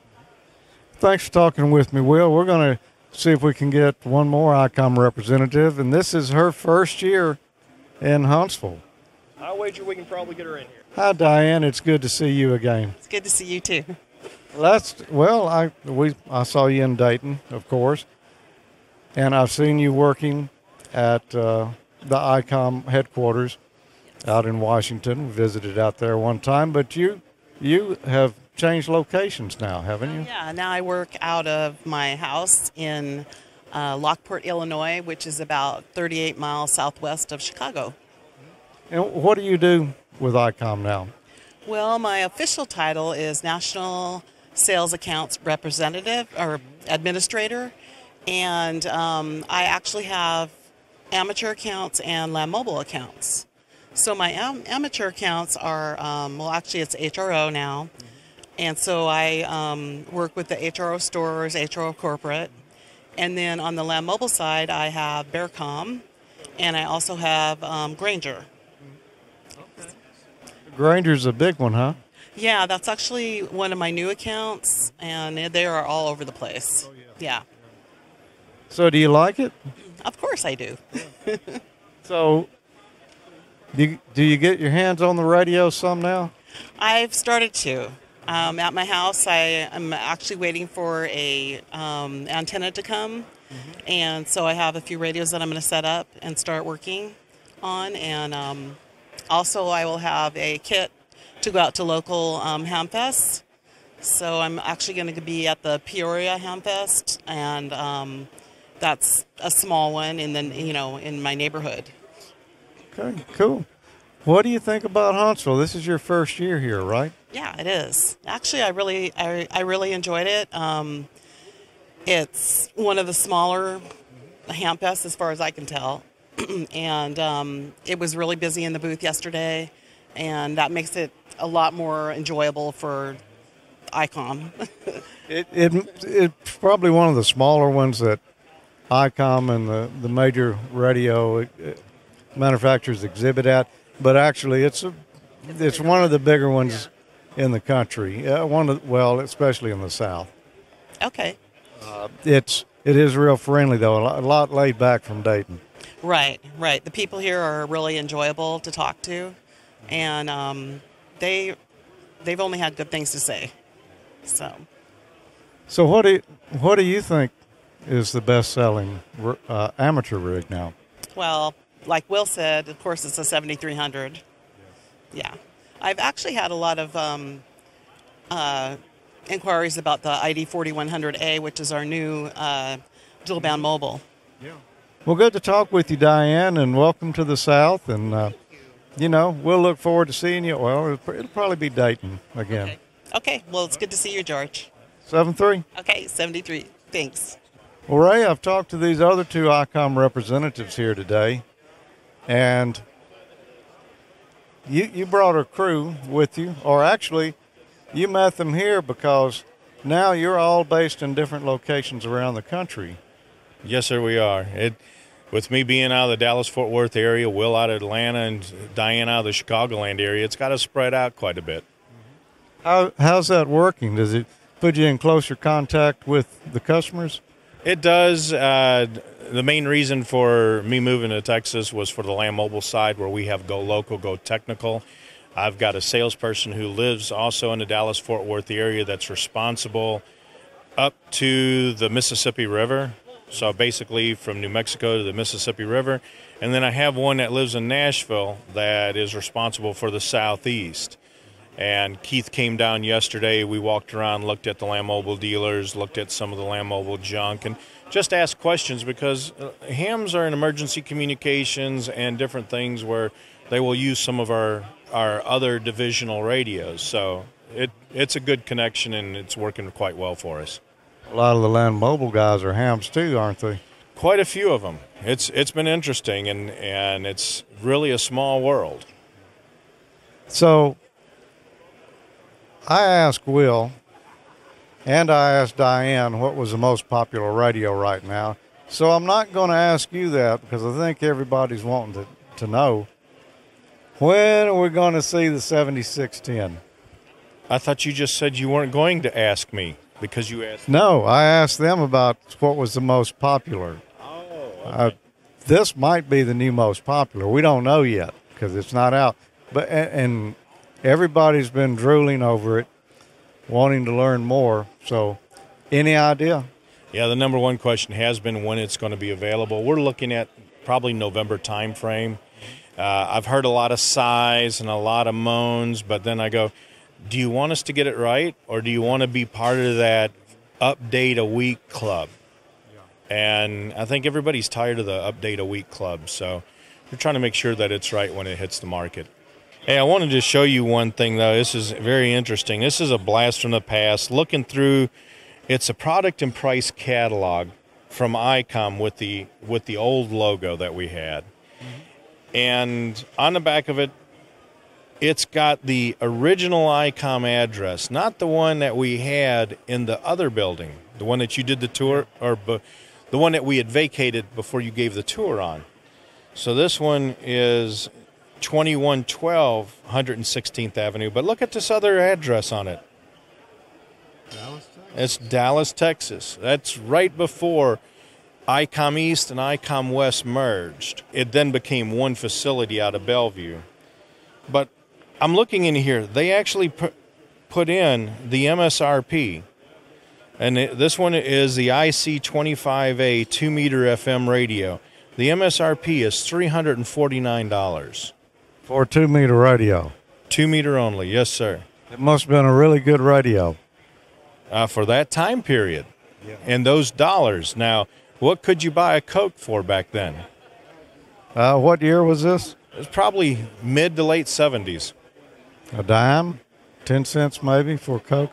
Thanks for talking with me, Will. We're going to see if we can get one more Icom representative, and this is her first year in Huntsville. I wager we can probably get her in here. Hi, Diane. It's good to see you again. It's good to see you too. I saw you in Dayton, of course, and I've seen you working at the Icom headquarters out in Washington. We visited out there one time, but you have changed locations now, haven't you? Yeah, now I work out of my house in Lockport, Illinois, which is about 38 miles southwest of Chicago. And what do you do with Icom now? Well, my official title is National Sales Accounts Representative or Administrator, and I actually have amateur accounts and land mobile accounts. So my amateur accounts are, actually it's HRO now, and so I work with the HRO stores, HRO corporate, and then on the land mobile side I have Bearcom, and I also have Granger. Granger's a big one, huh? Yeah, that's actually one of my new accounts, and they are all over the place. Oh, yeah. So do you like it? Of course I do. So do you get your hands on the radio some now? I've started to. At my house, I am actually waiting for a antenna to come, and so I have a few radios that I'm going to set up and start working on, and also I will have a kit to go out to local Hamfests. So I'm actually going to be at the Peoria Hamfest, and that's a small one in my neighborhood. Okay, cool. What do you think about Huntsville? This is your first year here, right? Yeah, it is. Actually, I really enjoyed it. It's one of the smaller Hamfests as far as I can tell. And it was really busy in the booth yesterday, and that makes it a lot more enjoyable for Icom. It's probably one of the smaller ones that Icom and the major radio manufacturers exhibit at, but actually it's one of the bigger ones in the country. Especially in the South. Okay. It is real friendly, though. A lot laid back from Dayton. Right. The people here are really enjoyable to talk to, and they've only had good things to say. So what do you think is the best-selling amateur rig now? Well, like Will said, of course, it's a 7300. Yeah. I've actually had a lot of inquiries about the ID 4100A, which is our new dual-band mobile. Yeah. Well, good to talk with you, Diane, and welcome to the South. And, we'll look forward to seeing you. Well, it'll probably be Dayton again. Okay. Well, it's good to see you, George. 7-3. Okay, 73. Thanks. Well, Ray, I've talked to these other two Icom representatives here today, and you brought a crew with you, or actually you met them here because now you're all based in different locations around the country. Yes, sir, we are. With me being out of the Dallas-Fort Worth area, Will out of Atlanta, and Diane out of the Chicagoland area, it's got to spread out quite a bit. How's that working? Does it put you in closer contact with the customers? It does. The main reason for me moving to Texas was for the Land Mobile side, where we have Go Local, Go Technical. I've got a salesperson who lives also in the Dallas-Fort Worth area that's responsible up to the Mississippi River. So basically from New Mexico to the Mississippi River. And then I have one that lives in Nashville that is responsible for the Southeast. And Keith came down yesterday. We walked around, looked at the Land Mobile dealers, looked at some of the Land Mobile junk, and just asked questions because hams are in emergency communications and different things where they will use some of our other divisional radios. So it's a good connection, and it's working quite well for us. A lot of the Land Mobile guys are hams too, aren't they? Quite a few of them. It's been interesting, and it's really a small world. So I asked Will and I asked Diane what was the most popular radio right now. So I'm not going to ask you that because I think everybody's wanting to know. When are we going to see the 7610? I thought you just said you weren't going to ask me because you asked. No, I asked them about what was the most popular. Oh, okay. This might be the new most popular. We don't know yet because it's not out. But and everybody's been drooling over it, wanting to learn more. So, any idea? Yeah, the number one question has been when it's going to be available. We're looking at probably November time frame. I've heard a lot of sighs and a lot of moans, but then I go, do you want us to get it right, or do you want to be part of that update a week club? And I think everybody's tired of the update a week club, so we're trying to make sure that it's right when it hits the market. Hey, I wanted to show you one thing, though. This is very interesting. This is a blast from the past. Looking through, it's a product and price catalog from Icom with the old logo that we had. And on the back of it, it's got the original Icom address, not the one that we had in the other building, the one that you did the tour, or the one that we had vacated before you gave the tour on. So this one is 2112 116th Avenue, but look at this other address on it. Dallas, Texas. It's Dallas, Texas. That's right before Icom East and Icom West merged. It then became one facility out of Bellevue. But I'm looking in here. They actually put in the MSRP. And this one is the IC25A 2-meter FM radio. The MSRP is $349. For a 2-meter radio. 2-meter only, yes, sir. It must have been a really good radio. For that time period. Yeah. And those dollars. Now, what could you buy a Coke for back then? What year was this? It was probably mid to late 70s. A dime? 10 cents maybe for Coke?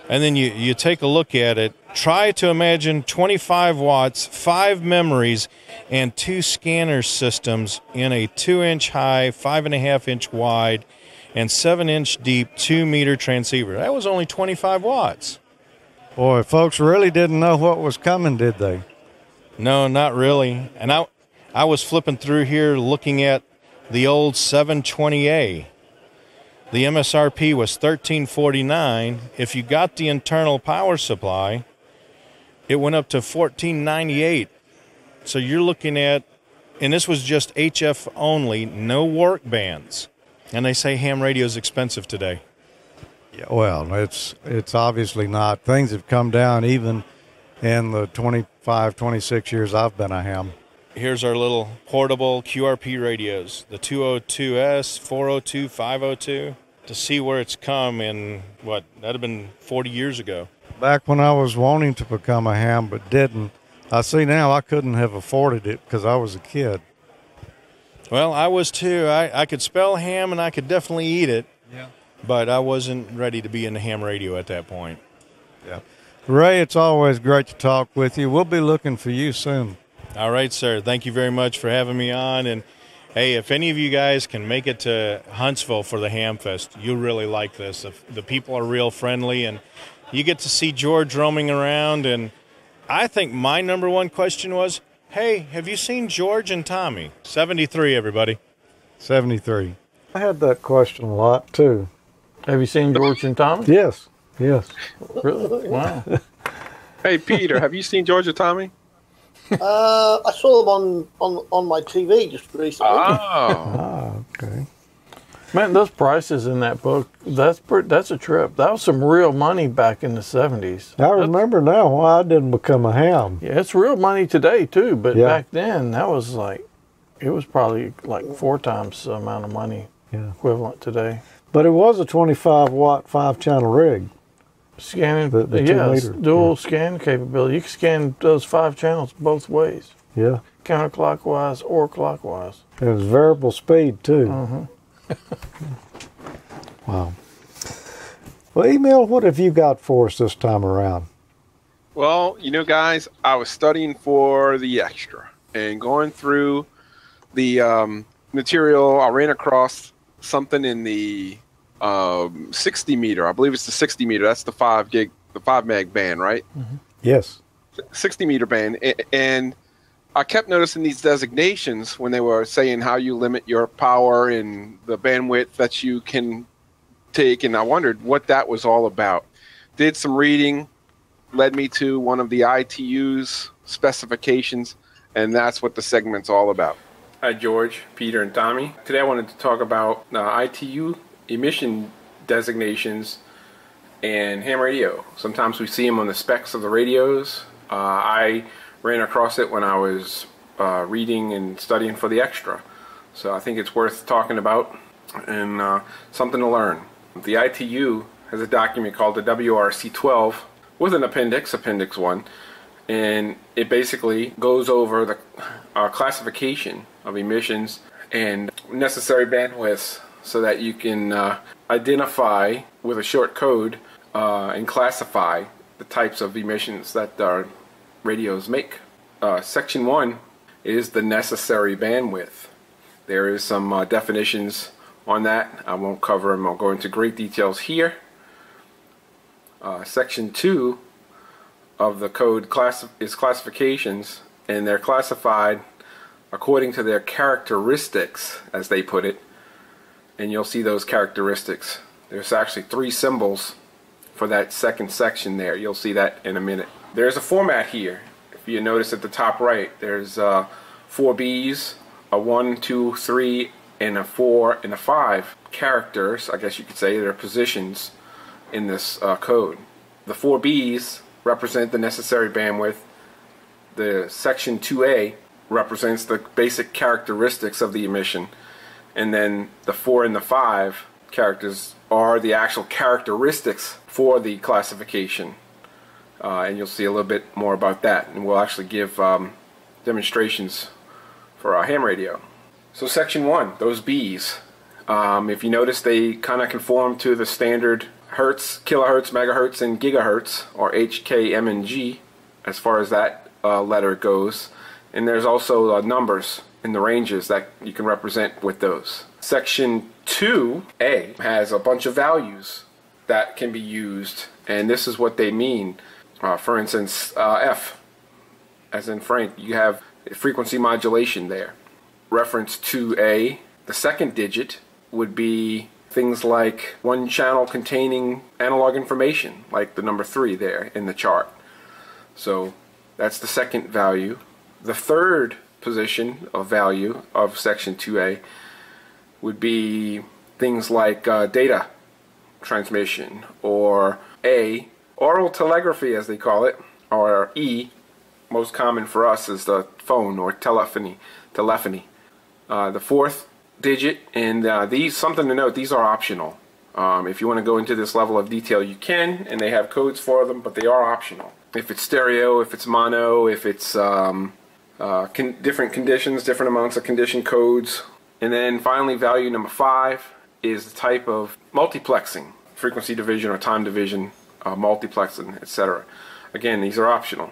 And then you take a look at it. Try to imagine 25 watts, 5 memories, and 2 scanner systems in a 2-inch high, 5.5-inch wide, and 7-inch deep 2-meter transceiver. That was only 25 watts. Boy, folks really didn't know what was coming, did they? No, not really. And I was flipping through here looking at the old 720A. The MSRP was $1349. If you got the internal power supply, it went up to $14.98. So you're looking at, and this was just HF only, no work bands. And they say ham radio is expensive today. Yeah, well, it's obviously not. Things have come down even in the 25, 26 years I've been a ham. Here's our little portable QRP radios, the 202S, 402, 502, to see where it's come in, what, that'd have been 40 years ago. Back when I was wanting to become a ham but didn't, I see now I couldn't have afforded it because I was a kid. Well, I was too. I could spell ham and I could definitely eat it, but I wasn't ready to be in the ham radio at that point. Yeah. Ray, it's always great to talk with you. We'll be looking for you soon. All right, sir. Thank you very much for having me on. And, hey, if any of you guys can make it to Huntsville for the Hamfest, you'll really like this. The people are real friendly, and you get to see George roaming around. And I think my number one question was, hey, have you seen George and Tommy? 73, everybody. 73. I had that question a lot, too. Have you seen George and Tommy? Yes. Really? Wow. Hey, Peter, have you seen George and Tommy? I saw them on my TV just recently. Oh. Okay. Man, those prices in that book, that's a trip. That was some real money back in the 70s. I remember now why I didn't become a ham. Yeah, it's real money today, too. But back then, that was like, it was probably like 4 times the amount of money equivalent today. But it was a 25-watt, 5-channel rig. Scanning, the 2 meter. Dual scan capability. You can scan those 5 channels both ways. Yeah. Counterclockwise or clockwise. It was variable speed, too. Uh-huh. Wow. Well, Emile, what have you got for us this time around? Well, you know, guys, I was studying for the extra and going through the material. I ran across something in the 60 meter. I believe it's the 60 meter. That's the 5 meg band, right? Mm-hmm. Yes. 60 meter band. And I kept noticing these designations when they were saying how you limit your power and the bandwidth that you can take. And I wondered what that was all about. Did some reading, led me to one of the ITU's specifications, and that's what the segment's all about. Hi, George, Peter, and Tommy. Today I wanted to talk about ITU emission designations and ham radio. Sometimes we see them on the specs of the radios. I ran across it when I was reading and studying for the extra. So I think it's worth talking about and something to learn. The ITU has a document called the WRC-12 with an appendix, Appendix 1, and it basically goes over the classification of emissions and necessary bandwidths so that you can identify with a short code and classify the types of emissions that our radios make. Section 1 is the necessary bandwidth. There is some definitions on that. I won't cover them. I'll go into great details here. Section 2 of the code is classifications, and they're classified according to their characteristics, as they put it. And you'll see those characteristics. There's actually 3 symbols for that second section there. You'll see that in a minute. There's a format here. If you notice at the top right, there's 4 B's, a 1, 2, 3, and a 4, and a 5 characters, I guess you could say. They're positions in this code. The 4 B's represent the necessary bandwidth. The section 2A represents the basic characteristics of the emission. And then the 4 and the 5 characters are the actual characteristics for the classification. And you'll see a little bit more about that. And we'll actually give demonstrations for our ham radio. So section 1, those B's. If you notice, they kind of conform to the standard hertz, kilohertz, megahertz, and gigahertz, or H, K, M, and G, as far as that letter goes. And there's also numbers in the ranges that you can represent with those. Section 2A has a bunch of values that can be used, and this is what they mean. For instance, F, as in Frank, you have frequency modulation there. Reference 2A, the second digit would be things like one channel containing analog information, like the number 3 there in the chart. So that's the second value. The third position of value of section 2A would be things like data transmission, or A, oral telegraphy as they call it, or E, most common for us is the phone or telephony. The fourth digit, and these, something to note, these are optional. If you want to go into this level of detail, you can, and they have codes for them, but they are optional. If it's stereo, if it's mono, if it's different conditions, different amounts of condition codes. And then finally, value number 5 is the type of multiplexing, frequency division or time division, multiplexing, etc. Again, these are optional.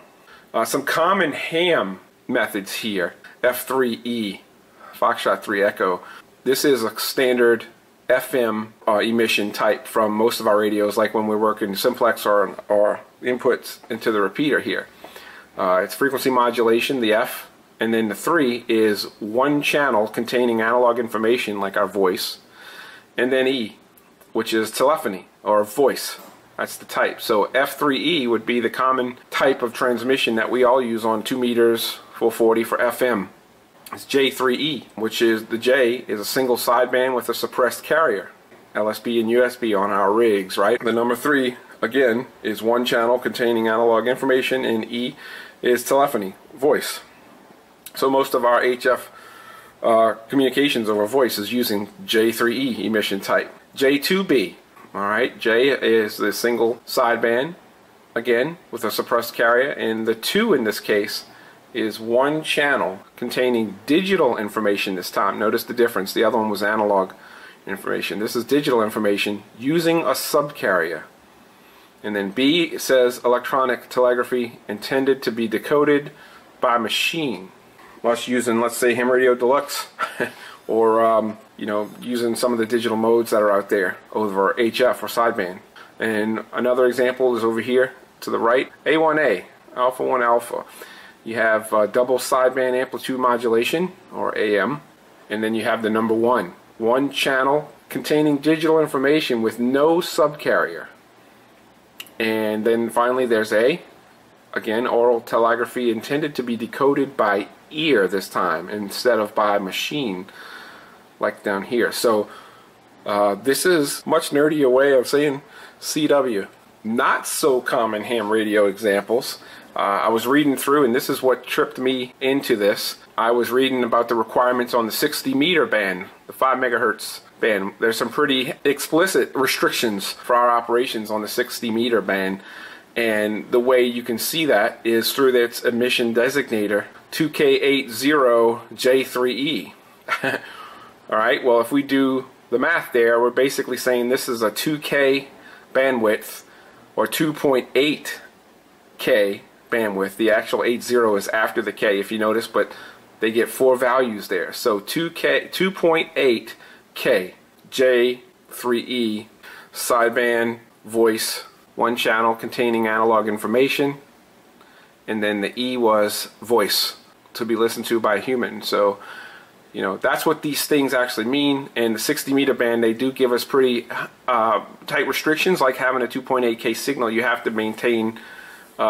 Some common ham methods here. F3E, Foxtrot 3 Echo. This is a standard FM emission type from most of our radios, like when we're working simplex or inputs into the repeater here. It's frequency modulation, the F, and then the 3 is one channel containing analog information like our voice, and then E, which is telephony or voice. That's the type. So F3E would be the common type of transmission that we all use on 2 meters, 440 for FM. It's J3E, which is, the J is a single sideband with a suppressed carrier, LSB and USB on our rigs, right? The number 3, again, is one channel containing analog information, and E is telephony, voice. So most of our HF communications over voice is using J3E emission type. J2B, alright, J is the single sideband, again, with a suppressed carrier, and the 2 in this case is one channel containing digital information this time. Notice the difference. The other one was analog information. This is digital information using a subcarrier. And then B says electronic telegraphy intended to be decoded by machine. Us using, let's say, Ham Radio Deluxe or you know, using some of the digital modes that are out there over HF or sideband. And another example is over here to the right, A1A, Alpha 1 Alpha. You have double sideband amplitude modulation, or AM, and then you have the number 1. One channel containing digital information with no subcarrier. And then finally there's A, again, oral telegraphy intended to be decoded by ear this time instead of by machine, like down here. So this is much nerdier way of saying CW. Not so common ham radio examples. I was reading through, and this is what tripped me into this. I was reading about the requirements on the 60 meter band, the 5 megahertz band. There's some pretty explicit restrictions for our operations on the 60 meter band, and the way you can see that is through its emission designator 2K80J3E. Alright, well, if we do the math there, we're basically saying this is a 2K bandwidth, or 2.8K bandwidth. The actual 80 is after the K, if you notice, but they get 4 values there. So 2.8K, J3E, sideband, voice, one channel containing analog information, and then the E was voice, to be listened to by a human. So, you know, that's what these things actually mean. And the 60 meter band, they do give us pretty tight restrictions, like having a 2.8K signal you have to maintain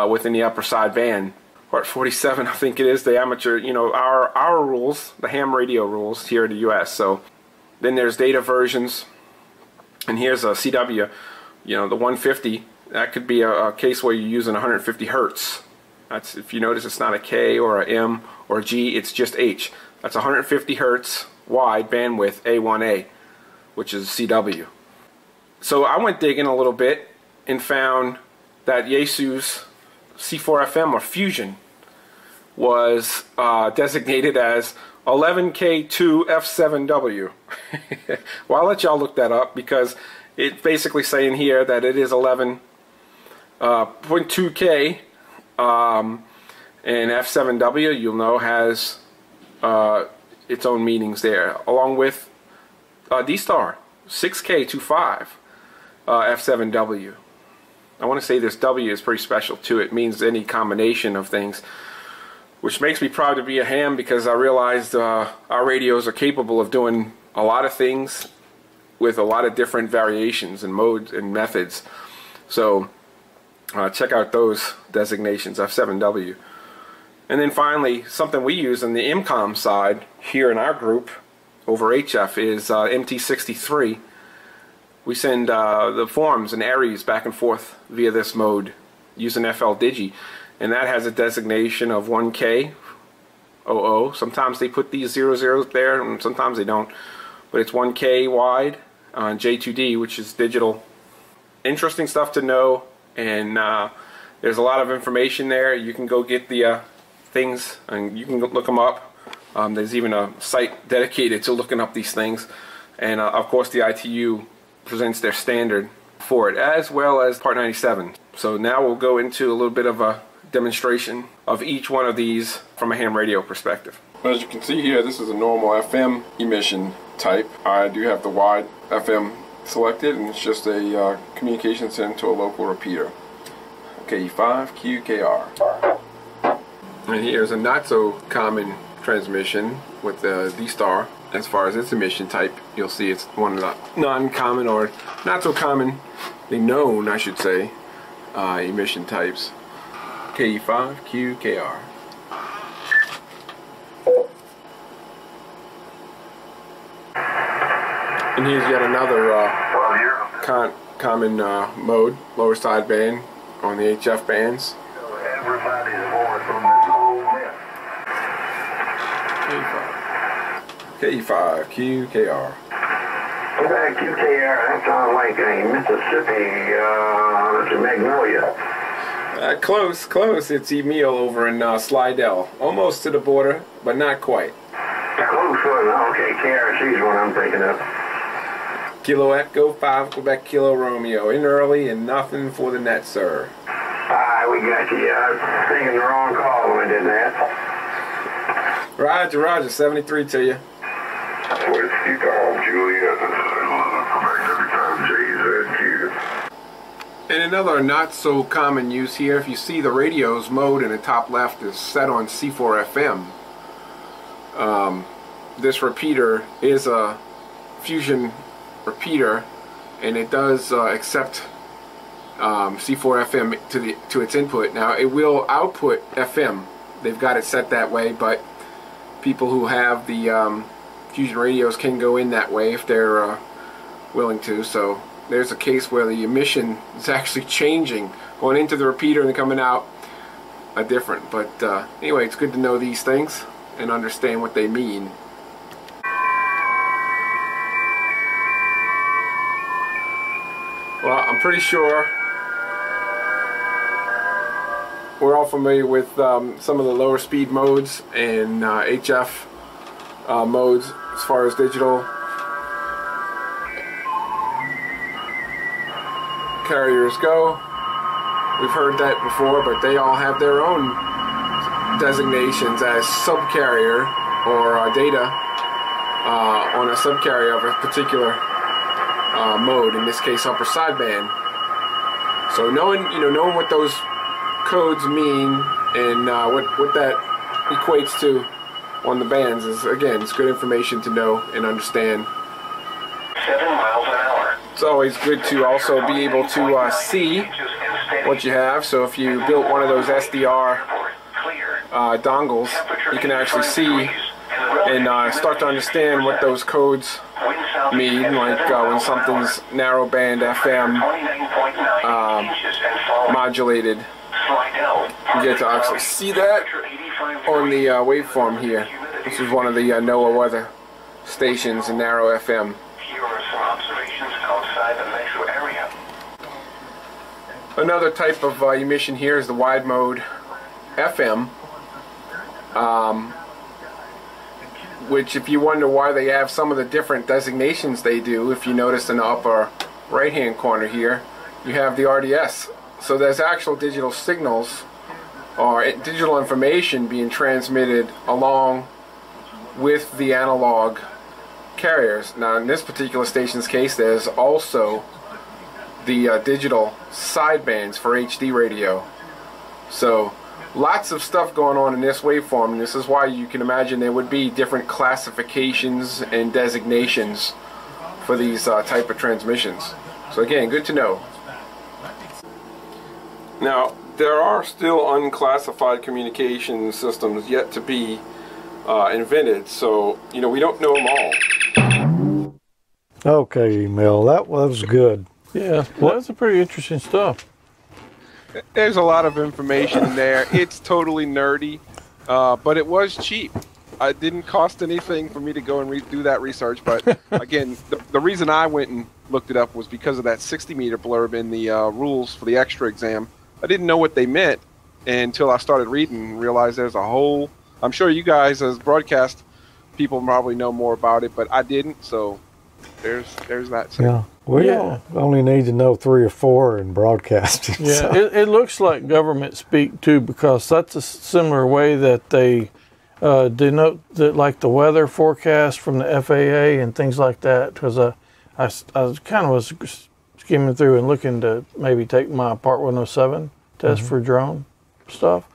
within the upper side band. Part 47, I think it is, the amateur, you know, our rules, the ham radio rules here in the US. So then there's data versions, and here's a CW, you know, the 150. That could be a case where you're using 150 hertz. That's, if you notice, it's not a K or a M or a G, it's just H. That's 150 hertz wide bandwidth A1A, which is CW. So I went digging a little bit and found that Yaesu's C4FM or Fusion was designated as 11K2F7W. Well, I'll let y'all look that up, because it's basically saying here that it is 11.2K, and F7W, you'll know, has its own meanings there, along with D-Star 6K25 F7W. I want to say this W is pretty special too. It means any combination of things, which makes me proud to be a ham, because I realized our radios are capable of doing a lot of things with a lot of different variations and modes and methods. So check out those designations, F7W. And then finally, something we use on the IMCOM side here in our group over HF is MT63. We send the forms and arrays back and forth via this mode using FL Digi, and that has a designation of 1K 00. Sometimes they put these 00s there, and sometimes they don't, but it's 1K wide on J2D, which is digital. Interesting stuff to know, and there's a lot of information there. You can go get the things, and you can look them up. There's even a site dedicated to looking up these things, and of course the ITU presents their standard for it, as well as Part 97. So now we'll go into a little bit of a demonstration of each one of these from a ham radio perspective. As you can see here, this is a normal FM emission type. I do have the wide FM selected, and it's just a communication sent to a local repeater. KE5QKR. And here's a not so common transmission with the D-Star. As far as its emission type, you'll see it's one of the non-common, or not so common, the known, I should say, emission types. KE5QKR. And here's yet another common mode, lower sideband on the HF bands. KE5QKR. QKR, that sounds like a Mississippi, Magnolia. Close. It's Emile over in Slidell. Almost to the border, but not quite. Close one. Okay, KRC is what I'm thinking of. Kilo Echo 5 Quebec Kilo Romeo. In early and nothing for the net, sir. We got you. I was thinking the wrong call when I did that. Roger, 73 to you. Whiskey Tom Juliet. And another not so common use here, if you see the radio's mode in the top left is set on C4 FM. This repeater is a fusion repeater, and it does accept C4 FM to its input. Now it will output FM. They've got it set that way, but people who have the fusion radios can go in that way if they're willing to. So there's a case where the emission is actually changing, going into the repeater and coming out different. But anyway, it's good to know these things and understand what they mean. Well, I'm pretty sure we're all familiar with some of the lower speed modes and HF modes as far as digital carriers go. We've heard that before, but they all have their own designations as subcarrier or data on a subcarrier of a particular mode, in this case upper sideband. So knowing what those codes mean and what that equates to on the bands is, again, it's good information to know and understand. 7 miles an hour. It's always good to also be able to see what you have. So if you built one of those SDR dongles, you can actually see and start to understand what those codes mean, like when something's narrowband FM modulated. You get to actually see that on the waveform here. This is one of the NOAA weather stations in narrow FM. Here are some observations outside the metro area. Another type of emission here is the wide mode FM, which, if you wonder why they have some of the different designations they do, if you notice in the upper right hand corner here, you have the RDS. So there's actual digital signals or digital information being transmitted along with the analog carriers. Now in this particular station's case, there's also the digital sidebands for HD radio. So lots of stuff going on in this waveform, and this is why you can imagine there would be different classifications and designations for these type of transmissions. So again, good to know. Now, there are still unclassified communication systems yet to be invented, so, we don't know them all. Okay, Emile, that was good. Yeah, that's a pretty interesting stuff. There's a lot of information in there. It's totally nerdy, but it was cheap. It didn't cost anything for me to go and do that research, but again, the reason I went and looked it up was because of that 60-meter blurb in the rules for the extra exam. I didn't know what they meant until I started reading and realized there's a whole... I'm sure you guys as broadcast people probably know more about it, but I didn't, so there's that. Yeah, we only need to know 3 or 4 in broadcasting. Yeah, so. it looks like government speak too, because that's a similar way that they denote like the weather forecast from the FAA and things like that. Because I kind of was skimming through and looking to maybe take my Part 107 test for drone stuff,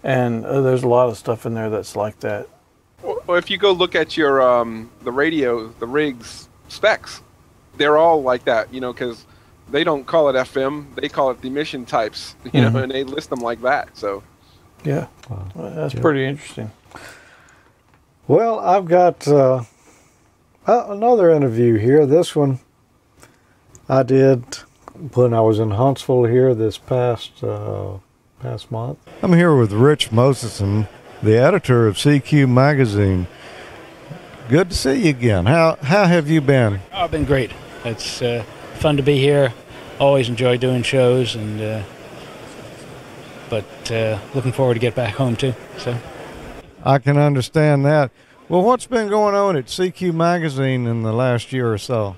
and there's a lot of stuff in there that's like that. Well, if you go look at your the rigs specs, they're all like that, because they don't call it FM, they call it the emission types, and they list them like that. So yeah, that's pretty interesting. Well, I've got another interview here. This one I did when I was in Huntsville here this past month. I'm here with Rich Moseson, the editor of CQ Magazine. Good to see you again. How have you been? Oh, I've been great. It's fun to be here. Always enjoy doing shows, and but looking forward to get back home too. So I can understand that. Well, what's been going on at CQ Magazine in the last year or so?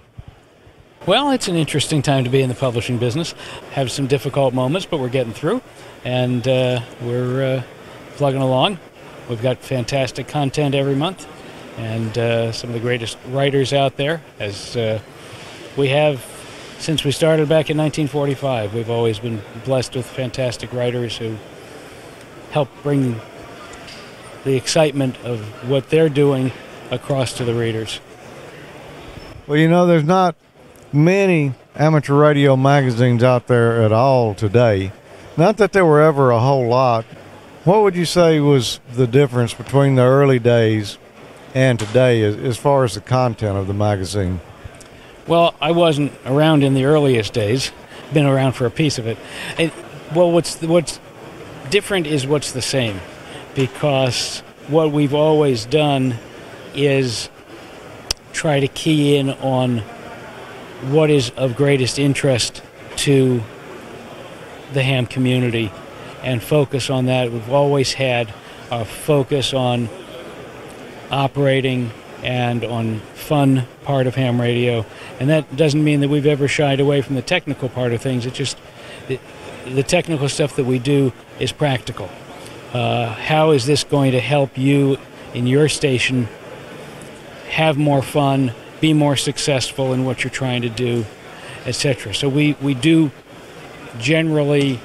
Well, it's an interesting time to be in the publishing business. Have some difficult moments, but we're getting through, and we're plugging along. We've got fantastic content every month, and some of the greatest writers out there, as we have since we started back in 1945. We've always been blessed with fantastic writers who help bring the excitement of what they're doing across to the readers. Well, there's not many amateur radio magazines out there at all today. Not that there were ever a whole lot. What would you say was the difference between the early days and today as far as the content of the magazine? Well, I wasn't around in the earliest days. Been around for a piece of it. What's different is what's the same, because what we've always done is try to key in on what is of greatest interest to the ham community and focus on that. We've always had a focus on operating and on fun part of ham radio, and that doesn't mean that we've ever shied away from the technical part of things. It's just the technical stuff that we do is practical. How is this going to help you in your station have more fun, be more successful in what you're trying to do, etc. So we do generally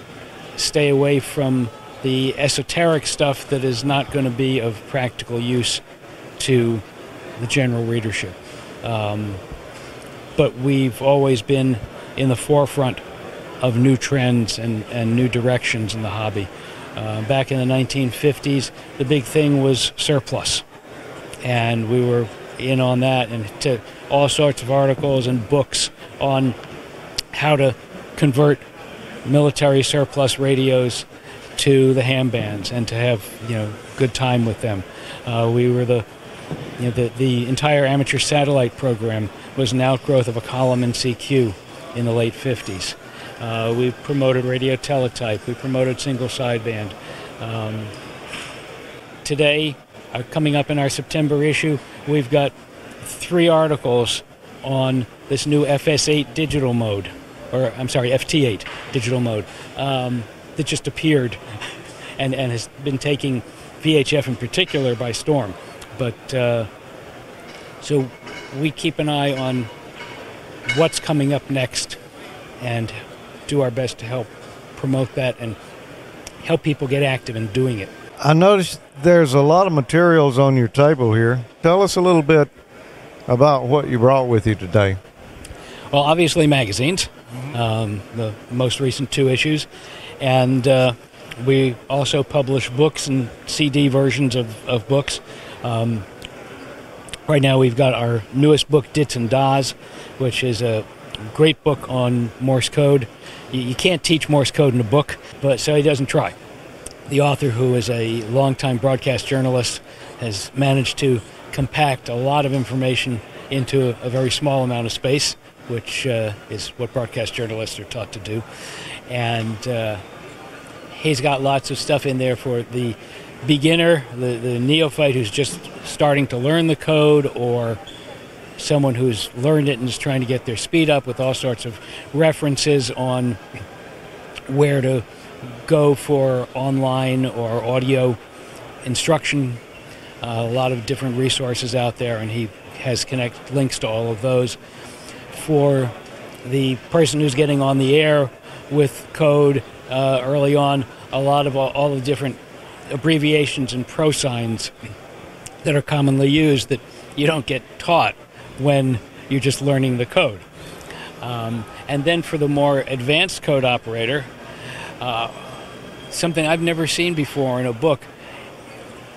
stay away from the esoteric stuff that is not going to be of practical use to the general readership. But we've always been in the forefront of new trends and new directions in the hobby. Back in the 1950s, the big thing was surplus, and we were in on that, and to all sorts of articles and books on how to convert military surplus radios to the ham bands and to have good time with them. We were the entire amateur satellite program was an outgrowth of a column in CQ in the late 50s. We promoted radio teletype. We promoted single sideband. Today, coming up in our September issue, we've got 3 articles on this new FS8 digital mode, or I'm sorry, FT8 digital mode, that just appeared and has been taking VHF in particular by storm. But so we keep an eye on what's coming up next and do our best to help promote that and help people get active in doing it. I noticed there's a lot of materials on your table here. Tell us a little bit about what you brought with you today. Well, obviously magazines, the most recent 2 issues, And we also publish books and CD versions of books. Right now we've got our newest book, Dits and Das, which is a great book on Morse code. You can't teach Morse code in a book, but so he doesn't try. The author, who is a longtime broadcast journalist, has managed to compact a lot of information into a very small amount of space, which is what broadcast journalists are taught to do. And he's got lots of stuff in there for the beginner, the neophyte who's just starting to learn the code, or someone who's learned it and is trying to get their speed up, with all sorts of references on where to go for online or audio instruction. A lot of different resources out there, and he has links to all of those. For the person who's getting on the air with code early on, a lot of all the different abbreviations and pro signs that are commonly used that you don't get taught when you're just learning the code. And then for the more advanced code operator, something I've never seen before in a book,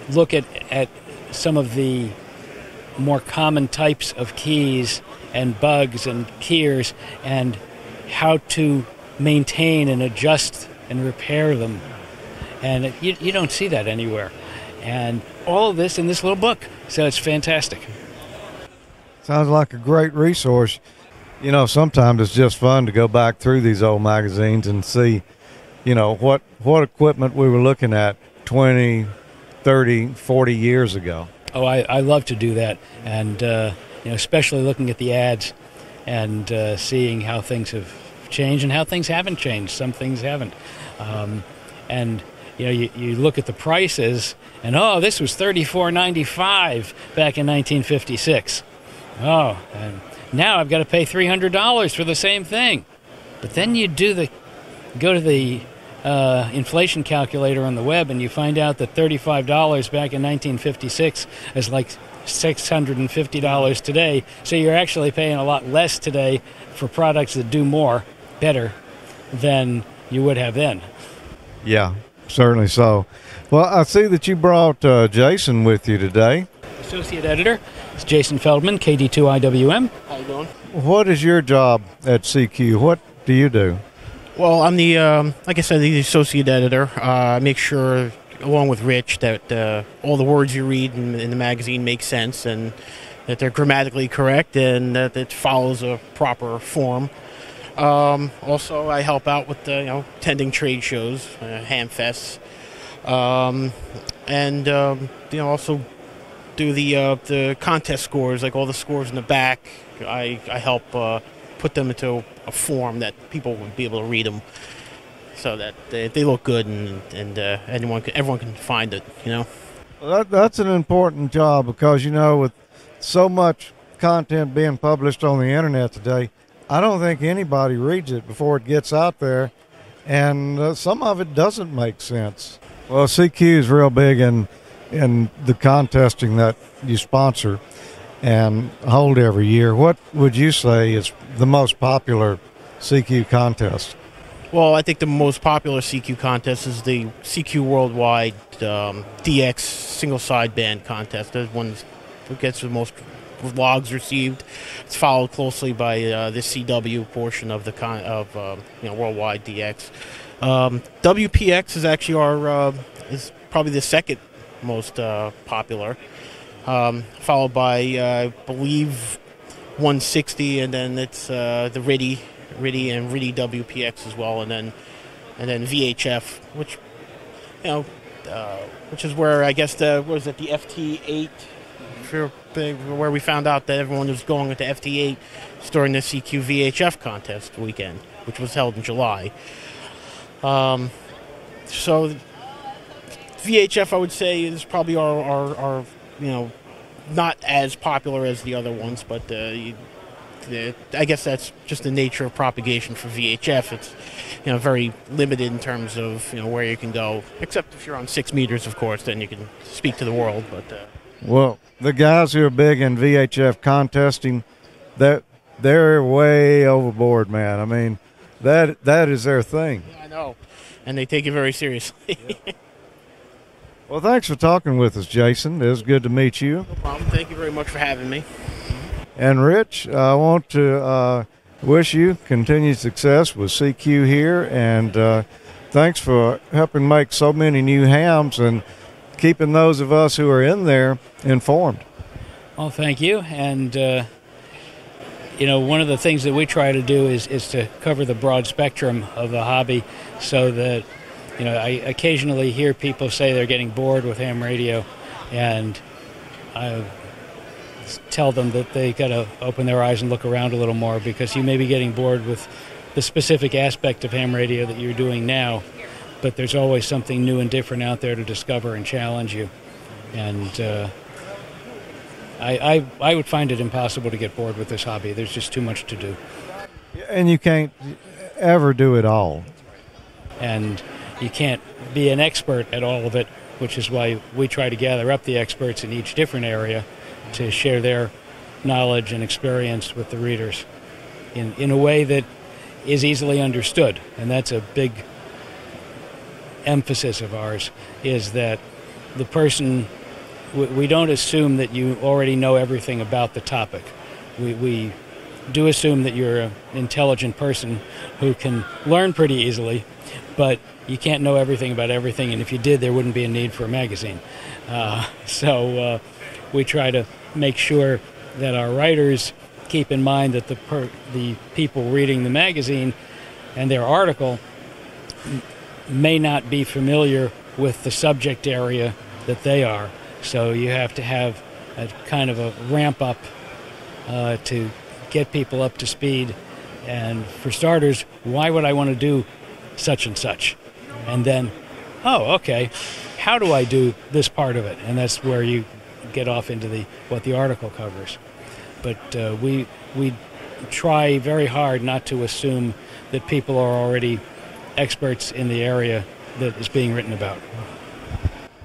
look at some of the more common types of keys and bugs and keyers and how to maintain and adjust and repair them. And you don't see that anywhere. And all of this in this little book. So it's fantastic. Sounds like a great resource. You know, sometimes it's just fun to go back through these old magazines and see, you know, what equipment we were looking at 20, 30, 40 years ago. Oh, I love to do that. And, especially looking at the ads and seeing how things have changed and how things haven't changed. Some things haven't. And you look at the prices, and this was $34.95 back in 1956. Oh, and now I've got to pay $300 for the same thing. But then you go to the inflation calculator on the web, and you find out that $35 back in 1956 is like $650 today. So you're actually paying a lot less today for products that do more, better, than you would have then. Yeah. Certainly so. Well, I see that you brought Jason with you today. Associate editor. It's Jason Feldman, KD2IWM. How you doing? What is your job at CQ? What do you do? Well, I'm the, like I said, the associate editor. I make sure, along with Rich, that all the words you read in the magazine make sense and that they're grammatically correct and that it follows a proper form. Also, I help out with attending trade shows, Hamfests, and also do the contest scores, like all the scores in the back. I help put them into a form that people would be able to read them, so that they look good and everyone can find it. Well, that's an important job because with so much content being published on the internet today, I don't think anybody reads it before it gets out there, and some of it doesn't make sense. Well, CQ is real big in the contesting that you sponsor and hold every year. What would you say is the most popular CQ contest? Well, I think the most popular CQ contest is the CQ Worldwide DX single sideband contest. That one that gets the most logs received. It's followed closely by the CW portion of the Worldwide DX. WPX is actually is probably the second most popular, followed by I believe 160, and then it's the RIDI and RIDI WPX as well, and then VHF, which is where I guess the FT8 where we found out that everyone was going with the FT8 during the CQ VHF contest weekend, which was held in July. So VHF, I would say, is probably our not as popular as the other ones, but I guess that's just the nature of propagation for VHF. It's very limited in terms of where you can go, except if you're on 6 meters, of course, then you can speak to the world. But well, the guys who are big in VHF contesting, they're way overboard, man. I mean, that is their thing. I know. and they take it very seriously. Well, thanks for talking with us, Jason. It was good to meet you. No problem. Thank you very much for having me. And Rich, I want to wish you continued success with CQ here, and thanks for helping make so many new hams and keeping those of us who are in there informed. Well, thank you. And, one of the things that we try to do is to cover the broad spectrum of the hobby so that, I occasionally hear people say they're getting bored with ham radio, and I tell them that they got to open their eyes and look around a little more, because you may be getting bored with the specific aspect of ham radio that you're doing now, but there's always something new and different out there to discover and challenge you. And I would find it impossible to get bored with this hobby. There's just too much to do. And you can't ever do it all. And you can't be an expert at all of it, which is why we try to gather up the experts in each different area to share their knowledge and experience with the readers in a way that is easily understood. And that's a big emphasis of ours, is that the person, we don't assume that you already know everything about the topic. We do assume that you're an intelligent person who can learn pretty easily, but you can't know everything about everything, and if you did, there wouldn't be a need for a magazine. So we try to make sure that our writers keep in mind that the people reading the magazine and their article may not be familiar with the subject area that they are. So you have to have a kind of a ramp up to get people up to speed. And for starters, why would I want to do such and such? And then, oh, okay, how do I do this part of it? And that's where you get off into what the article covers. But we try very hard not to assume that people are already experts in the area that is being written about.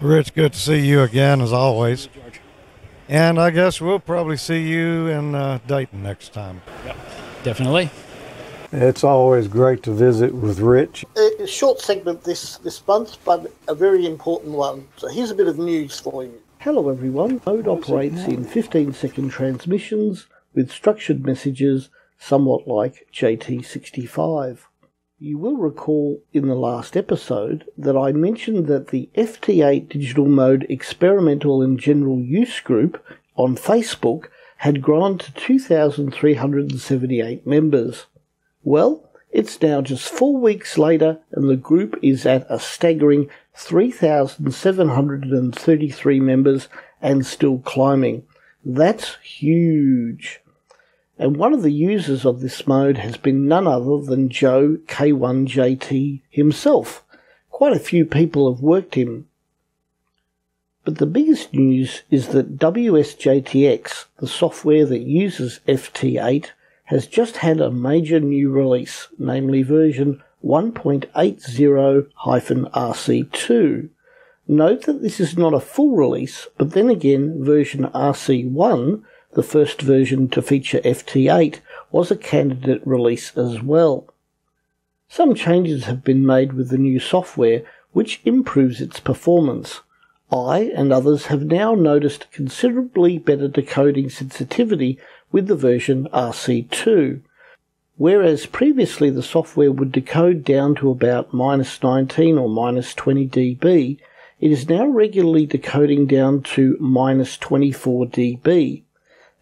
Rich, good to see you again, as always. And I guess we'll probably see you in Dayton next time. Yep, definitely. It's always great to visit with Rich. A short segment this month, but a very important one. So here's a bit of news for you. Hello everyone. Mode operates in 15-second transmissions with structured messages, somewhat like JT65. You will recall in the last episode that I mentioned that the FT8 Digital Mode Experimental and General Use Group on Facebook had grown to 2,378 members. Well, it's now just 4 weeks later, and the group is at a staggering 3,733 members and still climbing. That's huge. And one of the users of this mode has been none other than Joe K1JT himself. Quite a few people have worked him. But the biggest news is that WSJTX, the software that uses FT8, has just had a major new release, namely version 1.80-RC2. Note that this is not a full release, but then again, version RC1, the first version to feature FT8, was a candidate release as well. Some changes have been made with the new software, which improves its performance. I and others have now noticed considerably better decoding sensitivity with the version RC2, whereas previously the software would decode down to about -19 or -20 dB, it is now regularly decoding down to -24 dB.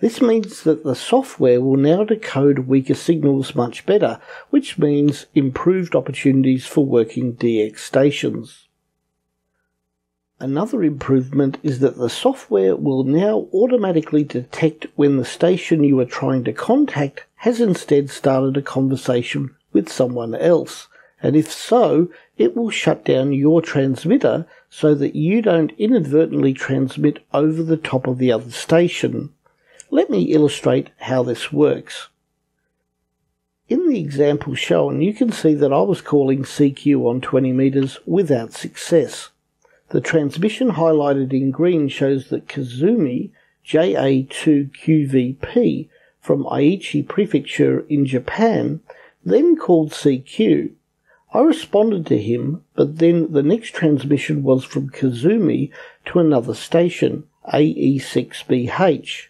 This means that the software will now decode weaker signals much better, which means improved opportunities for working DX stations. Another improvement is that the software will now automatically detect when the station you are trying to contact has instead started a conversation with someone else, and if so, it will shut down your transmitter so that you don't inadvertently transmit over the top of the other station. Let me illustrate how this works. In the example shown, you can see that I was calling CQ on 20 meters without success. The transmission highlighted in green shows that Kazumi JA2QVP from Aichi Prefecture in Japan then called CQ. I responded to him, but then the next transmission was from Kazumi to another station, AE6BH.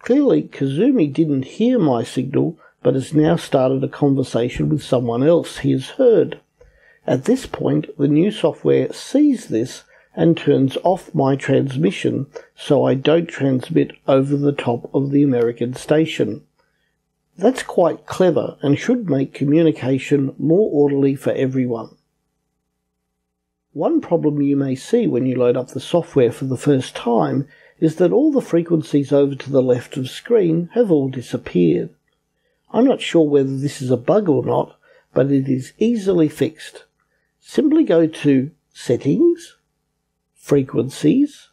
Clearly, Kazumi didn't hear my signal, but has now started a conversation with someone else he has heard. At this point, the new software sees this and turns off my transmission so I don't transmit over the top of the American station. That's quite clever and should make communication more orderly for everyone. One problem you may see when you load up the software for the first time is that all the frequencies over to the left of screen have all disappeared. I'm not sure whether this is a bug or not, but it is easily fixed. Simply go to Settings, Frequencies,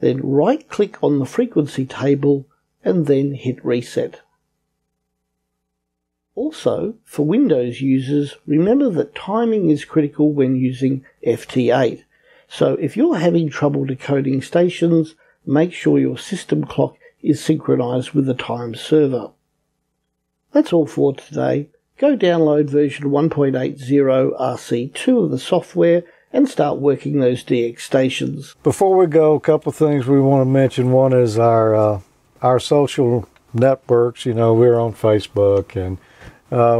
then right-click on the frequency table and then hit Reset. Also, for Windows users, remember that timing is critical when using FT8. So if you're having trouble decoding stations, make sure your system clock is synchronized with the time server. That's all for today. Go download version 1.80 RC2 of the software and start working those DX stations. Before we go, a couple of things we want to mention. One is our social networks. You know, we're on Facebook, and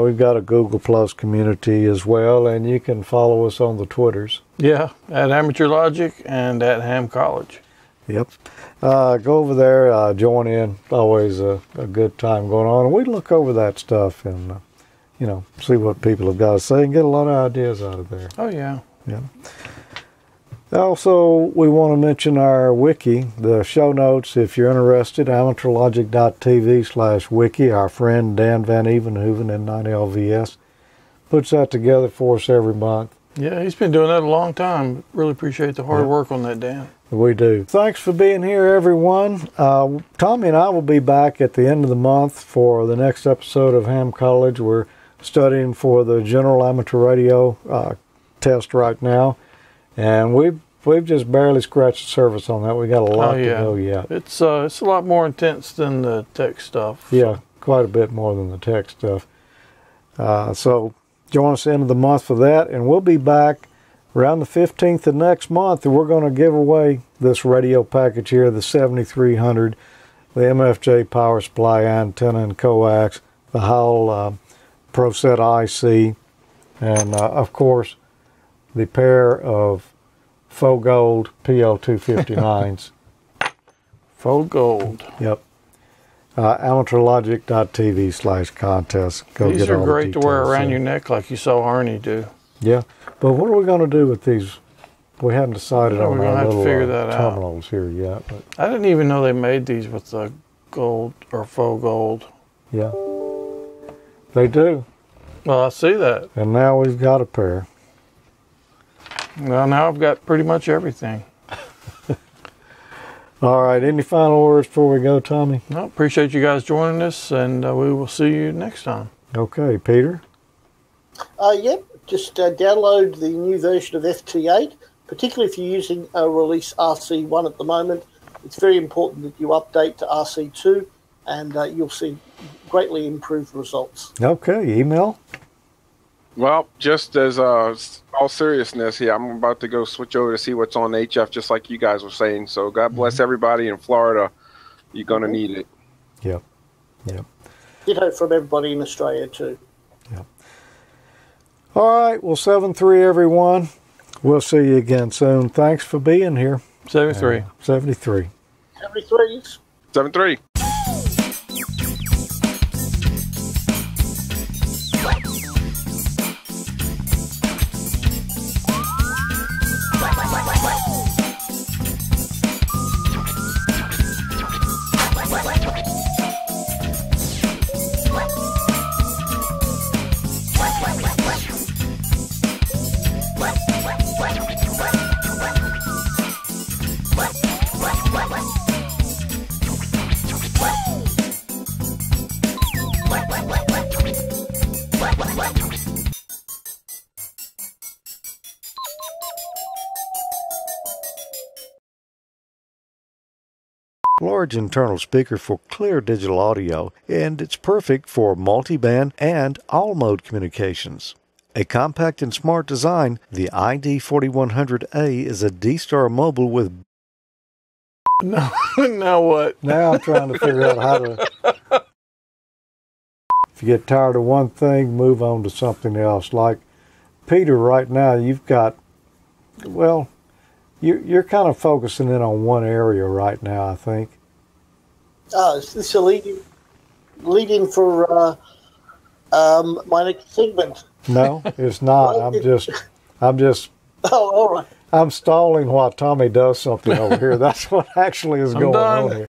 we've got a Google Plus community as well, and you can follow us on the Twitters. Yeah, at AmateurLogic and at Ham College. Yep. Go over there, join in. Always a good time going on. And we look over that stuff and, see what people have got to say and get a lot of ideas out of there. Oh, yeah. Yeah. Also, we want to mention our wiki, the show notes. If you're interested, AmateurLogic.TV/wiki. Our friend Dan Van Evenhoven in 9LVS puts that together for us every month. Yeah, he's been doing that a long time. Really appreciate the hard work on that, Dan. We do. Thanks for being here, everyone. Tommy and I will be back at the end of the month for the next episode of Ham College. We're studying for the General Amateur Radio test right now, and we've just barely scratched the surface on that. We got a lot to go yet. It's a lot more intense than the tech stuff. Yeah, quite a bit more than the tech stuff. So join us at the end of the month for that, and we'll be back around the 15th of next month, and we're going to give away this radio package here, the 7300, the MFJ power supply antenna and coax, the Howell ProSet IC, and of course the pair of faux gold PL259s. Faux gold. Yep. AmateurLogic.TV/contest. These are great to wear around your neck like you saw Arnie do. Yeah. But what are we going to do with these? We haven't decided on our little terminals here yet. But I didn't even know they made these with the gold or faux gold. Yeah. They do. Well, I see that. And now we've got a pair. Well, now I've got pretty much everything. All right. Any final words before we go, Tommy? No, appreciate you guys joining us, and we will see you next time. Okay. Peter? Yep. Just download the new version of FT8, particularly if you're using release RC1 at the moment. It's very important that you update to RC2, and you'll see greatly improved results. Okay. Emile? Well, just as all seriousness here, I'm about to go switch over to see what's on HF, just like you guys were saying. So God bless everybody in Florida. You're going to need it. Yep. Yep. Ditto from everybody in Australia, too. Yep. All right. Well, 7-3, everyone. We'll see you again soon. Thanks for being here. 73. 73. 73s. 7-3. Large internal speaker for clear digital audio, and it's perfect for multi-band and all-mode communications. A compact and smart design, the ID4100A is a D-Star mobile with... No, now what? Now I'm trying to figure out how to... If you get tired of one thing, move on to something else. Like Peter, right now, you've got, well, you're kind of focusing in on one area right now, I think. Is this a lead-in for my next segment? No, it's not. I'm just. Oh, all right. I'm stalling while Tommy does something over here. That's what actually is going on here.